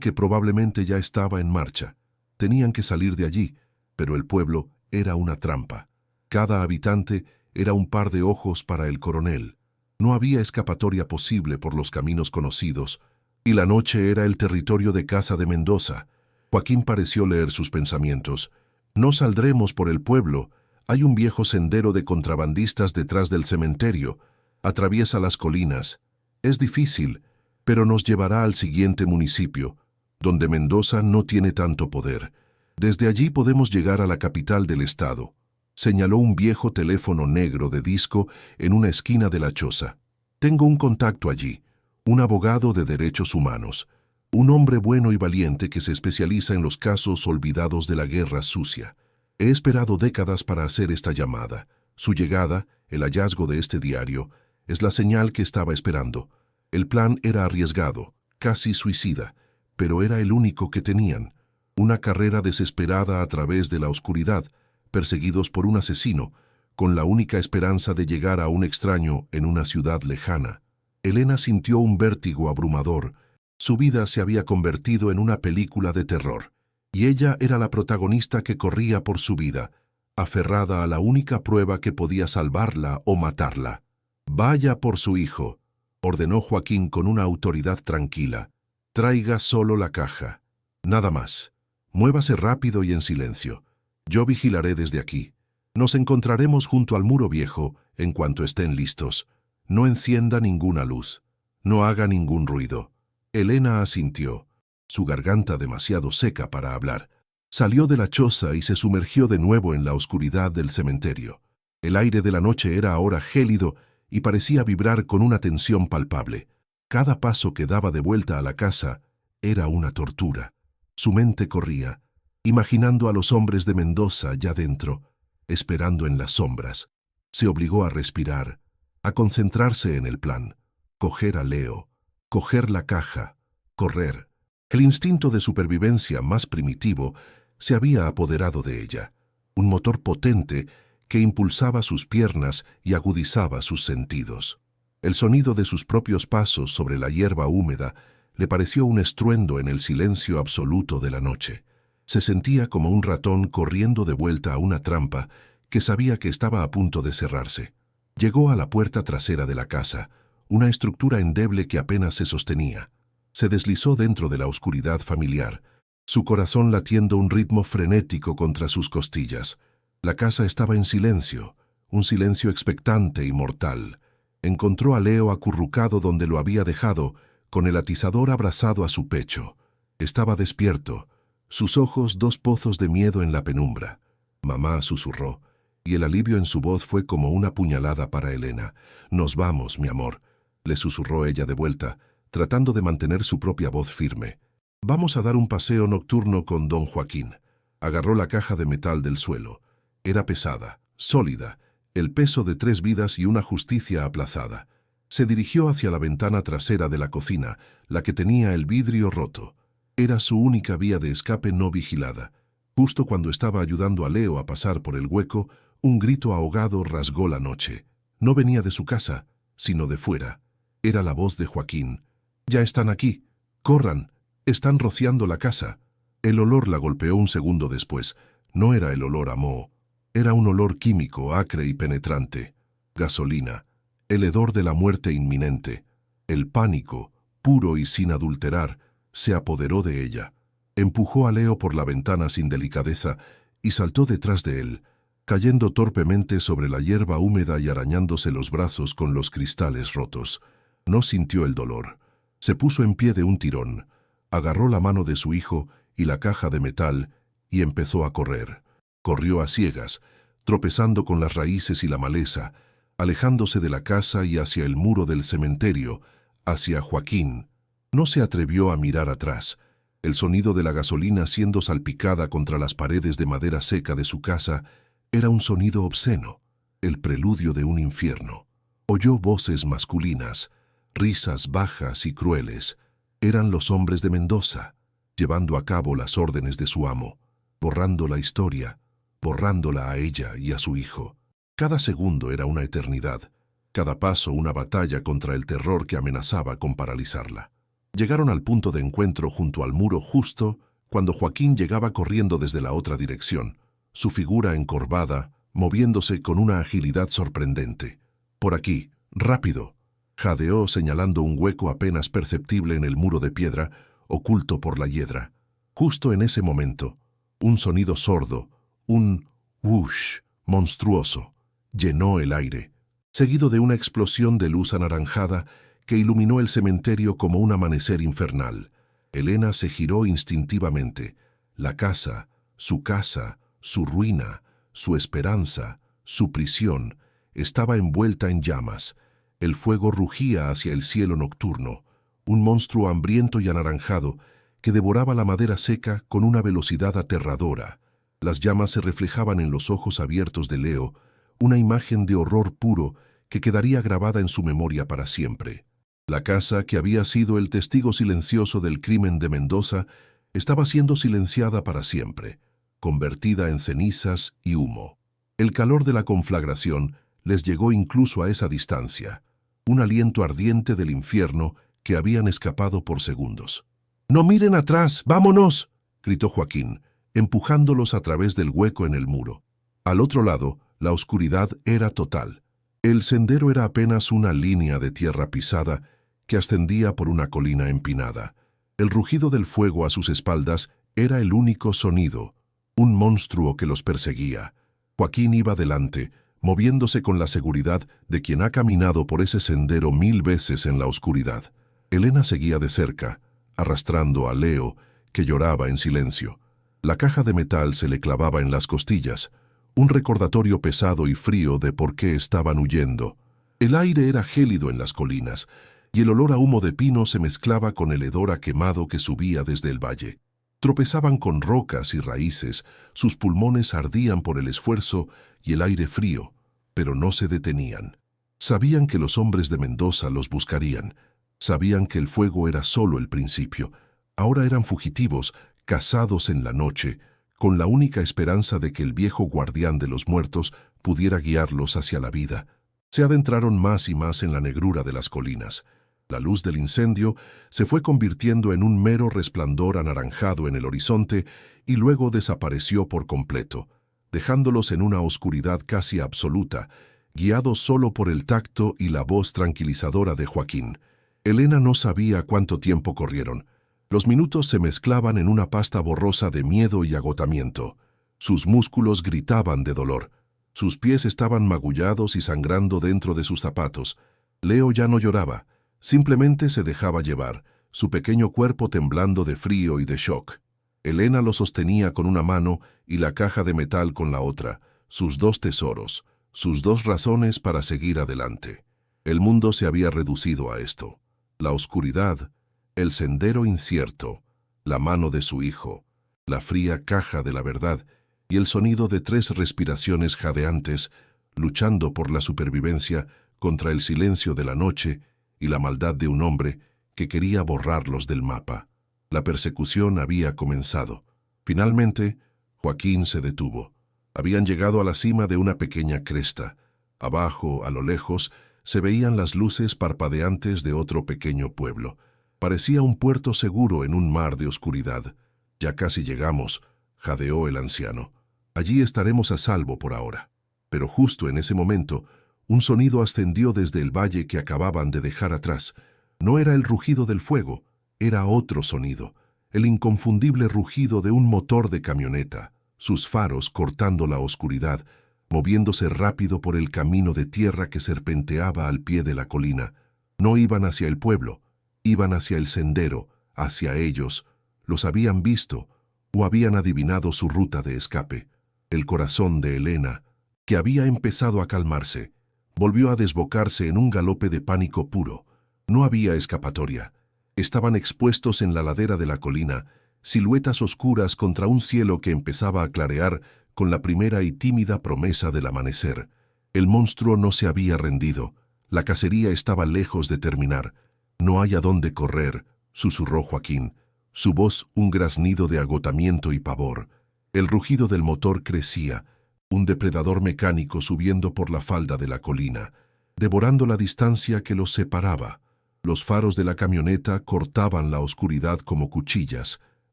que probablemente ya estaba en marcha. Tenían que salir de allí, pero el pueblo era una trampa. Cada habitante era un par de ojos para el coronel. No había escapatoria posible por los caminos conocidos, y la noche era el territorio de casa de Mendoza. Joaquín pareció leer sus pensamientos. No saldremos por el pueblo. Hay un viejo sendero de contrabandistas detrás del cementerio. Atraviesa las colinas. Es difícil, pero nos llevará al siguiente municipio, donde Mendoza no tiene tanto poder. Desde allí podemos llegar a la capital del estado. Señaló un viejo teléfono negro de disco en una esquina de la choza. Tengo un contacto allí, un abogado de derechos humanos, un hombre bueno y valiente que se especializa en los casos olvidados de la guerra sucia. He esperado décadas para hacer esta llamada. Su llegada, el hallazgo de este diario, es la señal que estaba esperando. El plan era arriesgado, casi suicida, pero era el único que tenían. Una carrera desesperada a través de la oscuridad, perseguidos por un asesino, con la única esperanza de llegar a un extraño en una ciudad lejana. Elena sintió un vértigo abrumador. Su vida se había convertido en una película de terror, y ella era la protagonista que corría por su vida, aferrada a la única prueba que podía salvarla o matarla. «Vaya por su hijo», ordenó Joaquín con una autoridad tranquila. «Traiga solo la caja. Nada más. Muévase rápido y en silencio. Yo vigilaré desde aquí. Nos encontraremos junto al muro viejo en cuanto estén listos. No encienda ninguna luz. No haga ningún ruido». Elena asintió, su garganta demasiado seca para hablar. Salió de la choza y se sumergió de nuevo en la oscuridad del cementerio. El aire de la noche era ahora gélido y parecía vibrar con una tensión palpable. Cada paso que daba de vuelta a la casa era una tortura. Su mente corría, imaginando a los hombres de Mendoza ya dentro, esperando en las sombras. Se obligó a respirar, a concentrarse en el plan, coger a Leo, coger la caja, correr. El instinto de supervivencia más primitivo se había apoderado de ella, un motor potente que impulsaba sus piernas y agudizaba sus sentidos. El sonido de sus propios pasos sobre la hierba húmeda le pareció un estruendo en el silencio absoluto de la noche. Se sentía como un ratón corriendo de vuelta a una trampa que sabía que estaba a punto de cerrarse. Llegó a la puerta trasera de la casa, una estructura endeble que apenas se sostenía. Se deslizó dentro de la oscuridad familiar, su corazón latiendo un ritmo frenético contra sus costillas. La casa estaba en silencio, un silencio expectante y mortal. Encontró a Leo acurrucado donde lo había dejado, con el atizador abrazado a su pecho. Estaba despierto, sus ojos dos pozos de miedo en la penumbra. «Mamá», susurró, y el alivio en su voz fue como una puñalada para Elena. «Nos vamos, mi amor», le susurró ella de vuelta, tratando de mantener su propia voz firme. «Vamos a dar un paseo nocturno con don Joaquín». Agarró la caja de metal del suelo. Era pesada, sólida, el peso de 3 vidas y una justicia aplazada. Se dirigió hacia la ventana trasera de la cocina, la que tenía el vidrio roto. Era su única vía de escape no vigilada. Justo cuando estaba ayudando a Leo a pasar por el hueco, un grito ahogado rasgó la noche. No venía de su casa, sino de fuera. Era la voz de Joaquín. «Ya están aquí. Corran. Están rociando la casa». El olor la golpeó un segundo después. No era el olor a moho. Era un olor químico, acre y penetrante. Gasolina. El hedor de la muerte inminente. El pánico, puro y sin adulterar, se apoderó de ella. Empujó a Leo por la ventana sin delicadeza y saltó detrás de él, cayendo torpemente sobre la hierba húmeda y arañándose los brazos con los cristales rotos. No sintió el dolor. Se puso en pie de un tirón, agarró la mano de su hijo y la caja de metal y empezó a correr. Corrió a ciegas, tropezando con las raíces y la maleza, alejándose de la casa y hacia el muro del cementerio, hacia Joaquín. No se atrevió a mirar atrás. El sonido de la gasolina siendo salpicada contra las paredes de madera seca de su casa era un sonido obsceno, el preludio de un infierno. Oyó voces masculinas, risas bajas y crueles. Eran los hombres de Mendoza, llevando a cabo las órdenes de su amo, borrando la historia, borrándola a ella y a su hijo. Cada segundo era una eternidad, cada paso una batalla contra el terror que amenazaba con paralizarla. Llegaron al punto de encuentro junto al muro justo cuando Joaquín llegaba corriendo desde la otra dirección, su figura encorvada, moviéndose con una agilidad sorprendente. «Por aquí, rápido», jadeó señalando un hueco apenas perceptible en el muro de piedra, oculto por la hiedra. Justo en ese momento, un sonido sordo, un whoosh monstruoso, llenó el aire, seguido de una explosión de luz anaranjada que iluminó el cementerio como un amanecer infernal. Elena se giró instintivamente. La casa, su ruina, su esperanza, su prisión, estaba envuelta en llamas. El fuego rugía hacia el cielo nocturno, un monstruo hambriento y anaranjado que devoraba la madera seca con una velocidad aterradora. Las llamas se reflejaban en los ojos abiertos de Leo, una imagen de horror puro que quedaría grabada en su memoria para siempre. La casa, que había sido el testigo silencioso del crimen de Mendoza, estaba siendo silenciada para siempre, convertida en cenizas y humo. El calor de la conflagración les llegó incluso a esa distancia, un aliento ardiente del infierno que habían escapado por segundos. «¡No miren atrás! ¡Vámonos!», gritó Joaquín, empujándolos a través del hueco en el muro. Al otro lado, la oscuridad era total. El sendero era apenas una línea de tierra pisada que ascendía por una colina empinada. El rugido del fuego a sus espaldas era el único sonido, un monstruo que los perseguía. Joaquín iba delante, moviéndose con la seguridad de quien ha caminado por ese sendero 1000 veces en la oscuridad. Elena seguía de cerca, arrastrando a Leo, que lloraba en silencio. La caja de metal se le clavaba en las costillas, un recordatorio pesado y frío de por qué estaban huyendo. El aire era gélido en las colinas, y el olor a humo de pino se mezclaba con el hedor a quemado que subía desde el valle. Tropezaban con rocas y raíces, sus pulmones ardían por el esfuerzo y el aire frío, pero no se detenían. Sabían que los hombres de Mendoza los buscarían. Sabían que el fuego era solo el principio. Ahora eran fugitivos, cazados en la noche, con la única esperanza de que el viejo guardián de los muertos pudiera guiarlos hacia la vida. Se adentraron más y más en la negrura de las colinas. La luz del incendio se fue convirtiendo en un mero resplandor anaranjado en el horizonte y luego desapareció por completo, dejándolos en una oscuridad casi absoluta, guiados solo por el tacto y la voz tranquilizadora de Joaquín. Elena no sabía cuánto tiempo corrieron. Los minutos se mezclaban en una pasta borrosa de miedo y agotamiento. Sus músculos gritaban de dolor. Sus pies estaban magullados y sangrando dentro de sus zapatos. Leo ya no lloraba. Simplemente se dejaba llevar, su pequeño cuerpo temblando de frío y de shock. Elena lo sostenía con una mano y la caja de metal con la otra, sus dos tesoros, sus dos razones para seguir adelante. El mundo se había reducido a esto. La oscuridad, el sendero incierto, la mano de su hijo, la fría caja de la verdad y el sonido de 3 respiraciones jadeantes, luchando por la supervivencia contra el silencio de la noche y la maldad de un hombre que quería borrarlos del mapa. La persecución había comenzado. Finalmente, Joaquín se detuvo. Habían llegado a la cima de una pequeña cresta. Abajo, a lo lejos, se veían las luces parpadeantes de otro pequeño pueblo. Parecía un puerto seguro en un mar de oscuridad. «Ya casi llegamos», jadeó el anciano. «Allí estaremos a salvo por ahora». Pero justo en ese momento, un sonido ascendió desde el valle que acababan de dejar atrás. No era el rugido del fuego, era otro sonido, el inconfundible rugido de un motor de camioneta, sus faros cortando la oscuridad, moviéndose rápido por el camino de tierra que serpenteaba al pie de la colina. No iban hacia el pueblo, iban hacia el sendero, hacia ellos. Los habían visto o habían adivinado su ruta de escape. El corazón de Elena, que había empezado a calmarse, volvió a desbocarse en un galope de pánico puro. No había escapatoria. Estaban expuestos en la ladera de la colina, siluetas oscuras contra un cielo que empezaba a clarear con la primera y tímida promesa del amanecer. El monstruo no se había rendido. La cacería estaba lejos de terminar. «No hay a dónde correr», susurró Joaquín, su voz un graznido de agotamiento y pavor. El rugido del motor crecía, un depredador mecánico subiendo por la falda de la colina, devorando la distancia que los separaba. Los faros de la camioneta cortaban la oscuridad como cuchillas,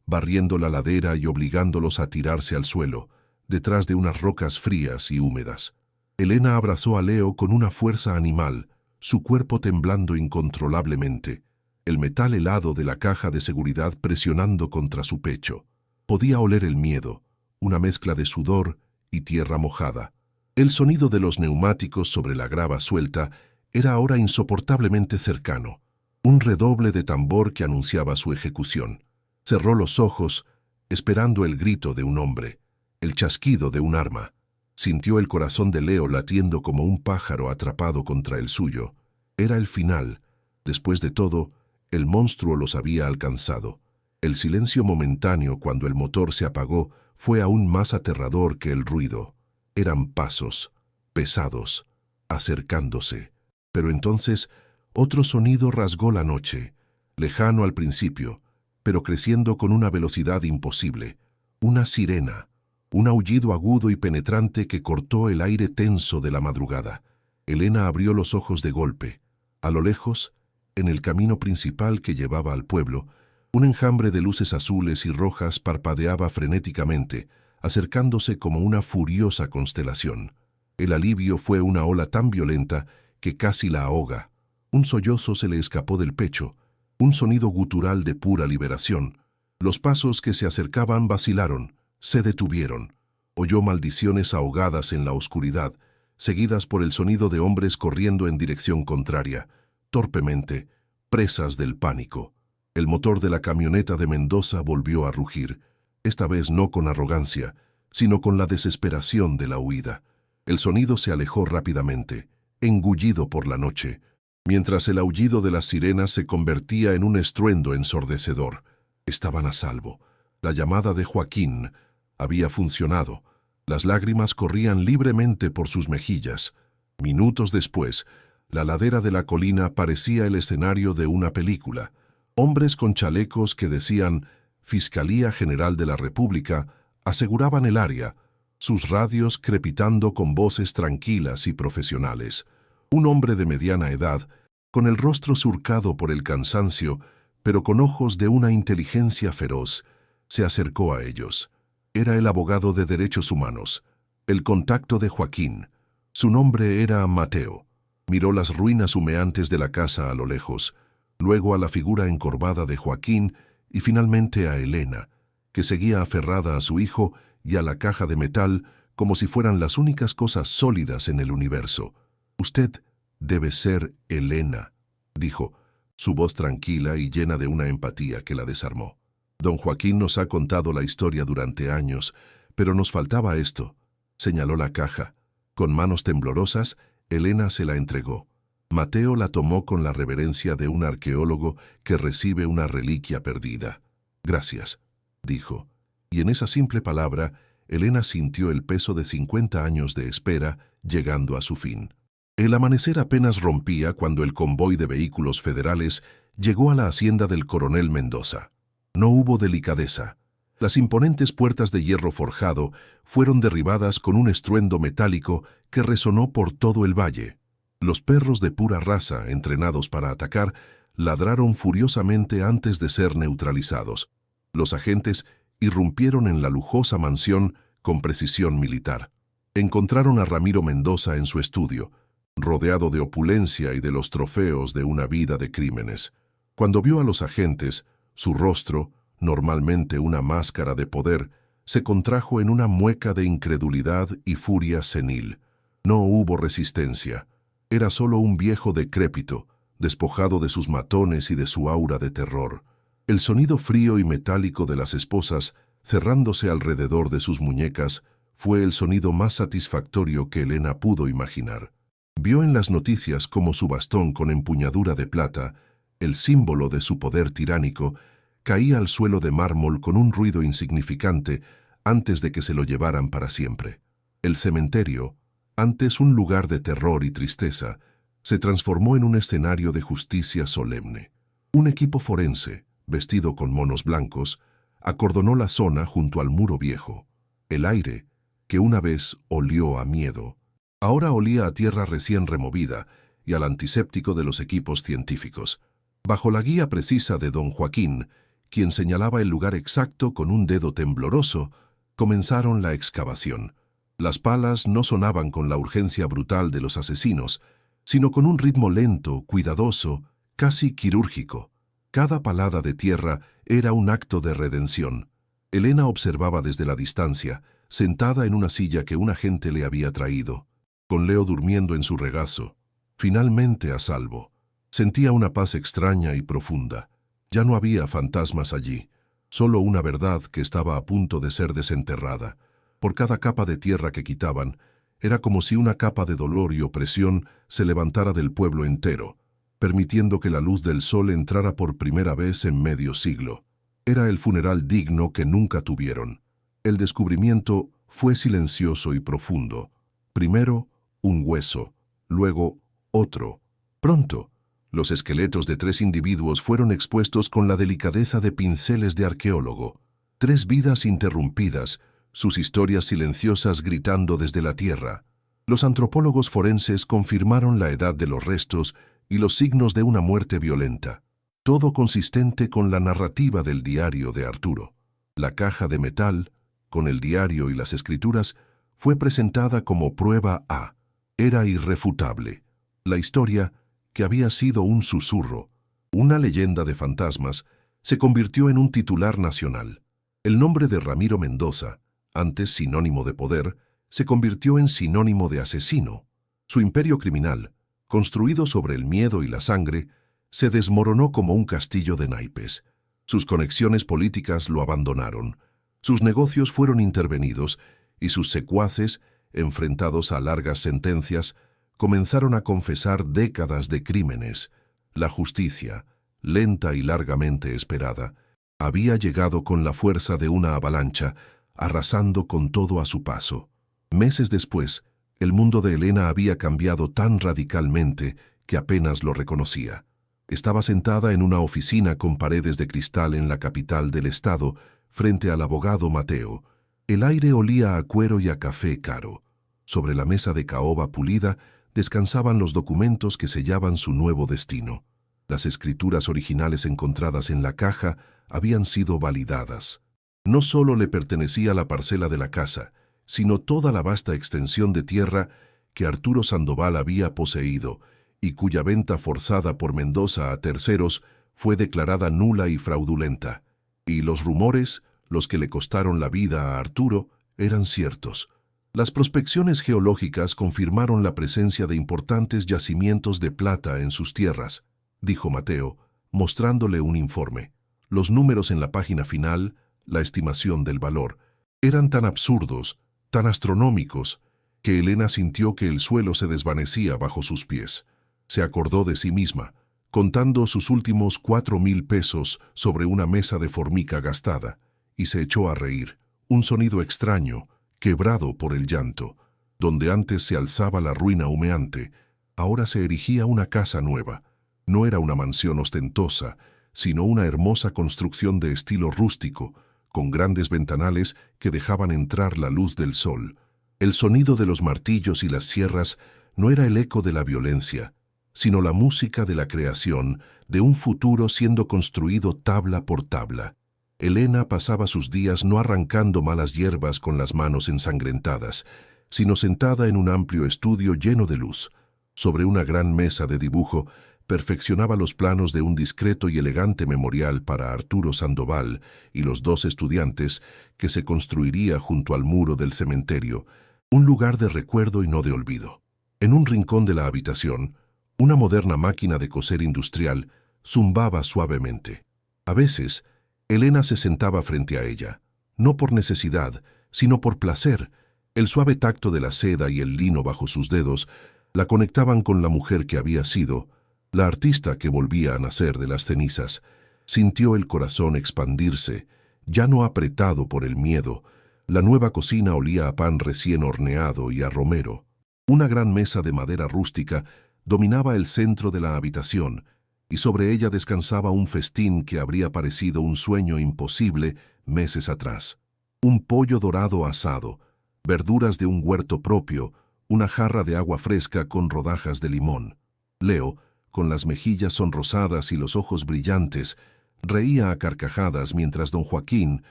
barriendo la ladera y obligándolos a tirarse al suelo, detrás de unas rocas frías y húmedas. Elena abrazó a Leo con una fuerza animal, su cuerpo temblando incontrolablemente, el metal helado de la caja de seguridad presionando contra su pecho. Podía oler el miedo, una mezcla de sudor y tierra mojada. El sonido de los neumáticos sobre la grava suelta era ahora insoportablemente cercano, un redoble de tambor que anunciaba su ejecución. Cerró los ojos, esperando el grito de un hombre, el chasquido de un arma. Sintió el corazón de Leo latiendo como un pájaro atrapado contra el suyo. Era el final. Después de todo, el monstruo los había alcanzado. El silencio momentáneo cuando el motor se apagó fue aún más aterrador que el ruido. Eran pasos, pesados, acercándose. Pero entonces otro sonido rasgó la noche, lejano al principio, pero creciendo con una velocidad imposible. Una sirena, un aullido agudo y penetrante que cortó el aire tenso de la madrugada. Elena abrió los ojos de golpe. A lo lejos, en el camino principal que llevaba al pueblo, un enjambre de luces azules y rojas parpadeaba frenéticamente, acercándose como una furiosa constelación. El alivio fue una ola tan violenta que casi la ahoga. Un sollozo se le escapó del pecho, un sonido gutural de pura liberación. Los pasos que se acercaban vacilaron, se detuvieron. Oyó maldiciones ahogadas en la oscuridad, seguidas por el sonido de hombres corriendo en dirección contraria, torpemente, presas del pánico. El motor de la camioneta de Mendoza volvió a rugir, esta vez no con arrogancia, sino con la desesperación de la huida. El sonido se alejó rápidamente, engullido por la noche, mientras el aullido de las sirenas se convertía en un estruendo ensordecedor. Estaban a salvo. La llamada de Joaquín había funcionado. Las lágrimas corrían libremente por sus mejillas. Minutos después, la ladera de la colina parecía el escenario de una película. Hombres con chalecos que decían Fiscalía General de la República aseguraban el área, sus radios crepitando con voces tranquilas y profesionales. Un hombre de mediana edad, con el rostro surcado por el cansancio, pero con ojos de una inteligencia feroz, se acercó a ellos. Era el abogado de derechos humanos, el contacto de Joaquín. Su nombre era Mateo. Miró las ruinas humeantes de la casa a lo lejos, luego a la figura encorvada de Joaquín y finalmente a Elena, que seguía aferrada a su hijo y a la caja de metal como si fueran las únicas cosas sólidas en el universo. «Usted debe ser Elena», dijo, su voz tranquila y llena de una empatía que la desarmó. «Don Joaquín nos ha contado la historia durante años, pero nos faltaba esto», señaló la caja. Con manos temblorosas, Elena se la entregó. Mateo la tomó con la reverencia de un arqueólogo que recibe una reliquia perdida. «Gracias», dijo, y en esa simple palabra, Elena sintió el peso de 50 años de espera llegando a su fin. El amanecer apenas rompía cuando el convoy de vehículos federales llegó a la hacienda del coronel Mendoza. No hubo delicadeza. Las imponentes puertas de hierro forjado fueron derribadas con un estruendo metálico que resonó por todo el valle. Los perros de pura raza, entrenados para atacar, ladraron furiosamente antes de ser neutralizados. Los agentes irrumpieron en la lujosa mansión con precisión militar. Encontraron a Ramiro Mendoza en su estudio, rodeado de opulencia y de los trofeos de una vida de crímenes. Cuando vio a los agentes, su rostro, normalmente una máscara de poder, se contrajo en una mueca de incredulidad y furia senil. No hubo resistencia. Era solo un viejo decrépito, despojado de sus matones y de su aura de terror. El sonido frío y metálico de las esposas, cerrándose alrededor de sus muñecas, fue el sonido más satisfactorio que Elena pudo imaginar. Vio en las noticias cómo su bastón con empuñadura de plata, el símbolo de su poder tiránico, caía al suelo de mármol con un ruido insignificante antes de que se lo llevaran para siempre. El cementerio, antes un lugar de terror y tristeza, se transformó en un escenario de justicia solemne. Un equipo forense, vestido con monos blancos, acordonó la zona junto al muro viejo. El aire, que una vez olió a miedo, ahora olía a tierra recién removida y al antiséptico de los equipos científicos. Bajo la guía precisa de don Joaquín, quien señalaba el lugar exacto con un dedo tembloroso, comenzaron la excavación. Las palas no sonaban con la urgencia brutal de los asesinos, sino con un ritmo lento, cuidadoso, casi quirúrgico. Cada palada de tierra era un acto de redención. Elena observaba desde la distancia, sentada en una silla que un agente le había traído, con Leo durmiendo en su regazo, finalmente a salvo. Sentía una paz extraña y profunda. Ya no había fantasmas allí, solo una verdad que estaba a punto de ser desenterrada. Por cada capa de tierra que quitaban, era como si una capa de dolor y opresión se levantara del pueblo entero, permitiendo que la luz del sol entrara por primera vez en medio siglo. Era el funeral digno que nunca tuvieron. El descubrimiento fue silencioso y profundo. Primero, un hueso, luego otro. Pronto, los esqueletos de 3 individuos fueron expuestos con la delicadeza de pinceles de arqueólogo. 3 vidas interrumpidas, sus historias silenciosas gritando desde la tierra. Los antropólogos forenses confirmaron la edad de los restos y los signos de una muerte violenta, todo consistente con la narrativa del diario de Arturo. La caja de metal, con el diario y las escrituras, fue presentada como prueba A. Era irrefutable. La historia, que había sido un susurro, una leyenda de fantasmas, se convirtió en un titular nacional. El nombre de Ramiro Mendoza, antes sinónimo de poder, se convirtió en sinónimo de asesino. Su imperio criminal, construido sobre el miedo y la sangre, se desmoronó como un castillo de naipes. Sus conexiones políticas lo abandonaron. Sus negocios fueron intervenidos y sus secuaces, enfrentados a largas sentencias, comenzaron a confesar décadas de crímenes. La justicia, lenta y largamente esperada, había llegado con la fuerza de una avalancha, arrasando con todo a su paso. Meses después, el mundo de Elena había cambiado tan radicalmente que apenas lo reconocía. Estaba sentada en una oficina con paredes de cristal en la capital del estado, frente al abogado Mateo. El aire olía a cuero y a café caro. Sobre la mesa de caoba pulida descansaban los documentos que sellaban su nuevo destino. Las escrituras originales encontradas en la caja habían sido validadas. No solo le pertenecía la parcela de la casa, sino toda la vasta extensión de tierra que Arturo Sandoval había poseído y cuya venta forzada por Mendoza a terceros fue declarada nula y fraudulenta. Y los rumores, los que le costaron la vida a Arturo, eran ciertos. Las prospecciones geológicas confirmaron la presencia de importantes yacimientos de plata en sus tierras, dijo Mateo, mostrándole un informe. Los números en la página final, la estimación del valor, eran tan absurdos, tan astronómicos, que Elena sintió que el suelo se desvanecía bajo sus pies. Se acordó de sí misma, contando sus últimos 4,000 pesos sobre una mesa de formica gastada, y se echó a reír. Un sonido extraño, quebrado por el llanto. Donde antes se alzaba la ruina humeante, ahora se erigía una casa nueva. No era una mansión ostentosa, sino una hermosa construcción de estilo rústico, con grandes ventanales que dejaban entrar la luz del sol. El sonido de los martillos y las sierras no era el eco de la violencia, sino la música de la creación, de un futuro siendo construido tabla por tabla. Elena pasaba sus días no arrancando malas hierbas con las manos ensangrentadas, sino sentada en un amplio estudio lleno de luz. Sobre una gran mesa de dibujo, perfeccionaba los planos de un discreto y elegante memorial para Arturo Sandoval y los 2 estudiantes que se construiría junto al muro del cementerio, un lugar de recuerdo y no de olvido. En un rincón de la habitación, una moderna máquina de coser industrial zumbaba suavemente. A veces, Elena se sentaba frente a ella, no por necesidad, sino por placer. El suave tacto de la seda y el lino bajo sus dedos la conectaban con la mujer que había sido, la artista que volvía a nacer de las cenizas. Sintió el corazón expandirse, ya no apretado por el miedo. La nueva cocina olía a pan recién horneado y a romero. Una gran mesa de madera rústica dominaba el centro de la habitación, y sobre ella descansaba un festín que habría parecido un sueño imposible meses atrás. Un pollo dorado asado, verduras de un huerto propio, una jarra de agua fresca con rodajas de limón. Leo, con las mejillas sonrosadas y los ojos brillantes, reía a carcajadas mientras don Joaquín,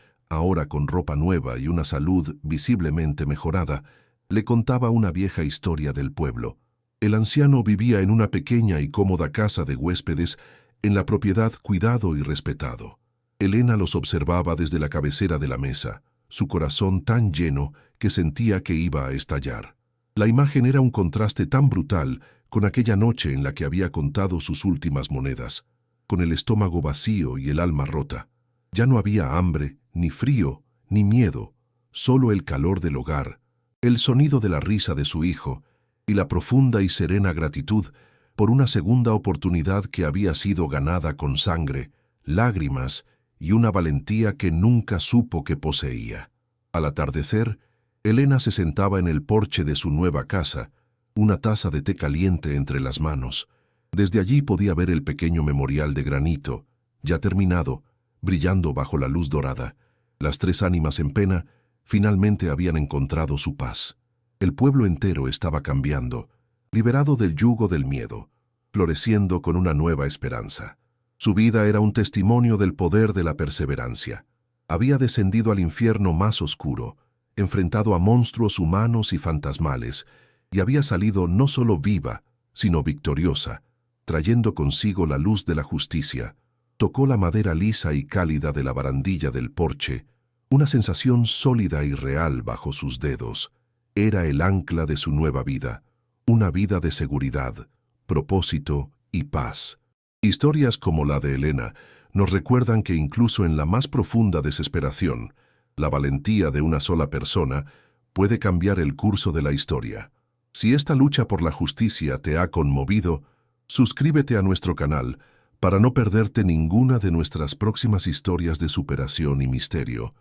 ahora con ropa nueva y una salud visiblemente mejorada, le contaba una vieja historia del pueblo. El anciano vivía en una pequeña y cómoda casa de huéspedes en la propiedad Cuidado y Respetado. Elena los observaba desde la cabecera de la mesa, su corazón tan lleno que sentía que iba a estallar. La imagen era un contraste tan brutal con aquella noche en la que había contado sus últimas monedas, con el estómago vacío y el alma rota. Ya no había hambre, ni frío, ni miedo, solo el calor del hogar, el sonido de la risa de su hijo y la profunda y serena gratitud por una segunda oportunidad que había sido ganada con sangre, lágrimas y una valentía que nunca supo que poseía. Al atardecer, Elena se sentaba en el porche de su nueva casa, una taza de té caliente entre las manos. Desde allí podía ver el pequeño memorial de granito, ya terminado, brillando bajo la luz dorada. Las 3 ánimas en pena finalmente habían encontrado su paz. El pueblo entero estaba cambiando, liberado del yugo del miedo, floreciendo con una nueva esperanza. Su vida era un testimonio del poder de la perseverancia. Había descendido al infierno más oscuro, enfrentado a monstruos humanos y fantasmales, y había salido no solo viva, sino victoriosa, trayendo consigo la luz de la justicia. Tocó la madera lisa y cálida de la barandilla del porche, una sensación sólida y real bajo sus dedos. Era el ancla de su nueva vida, una vida de seguridad, propósito y paz. Historias como la de Elena nos recuerdan que incluso en la más profunda desesperación, la valentía de una sola persona puede cambiar el curso de la historia. Si esta lucha por la justicia te ha conmovido, suscríbete a nuestro canal para no perderte ninguna de nuestras próximas historias de superación y misterio.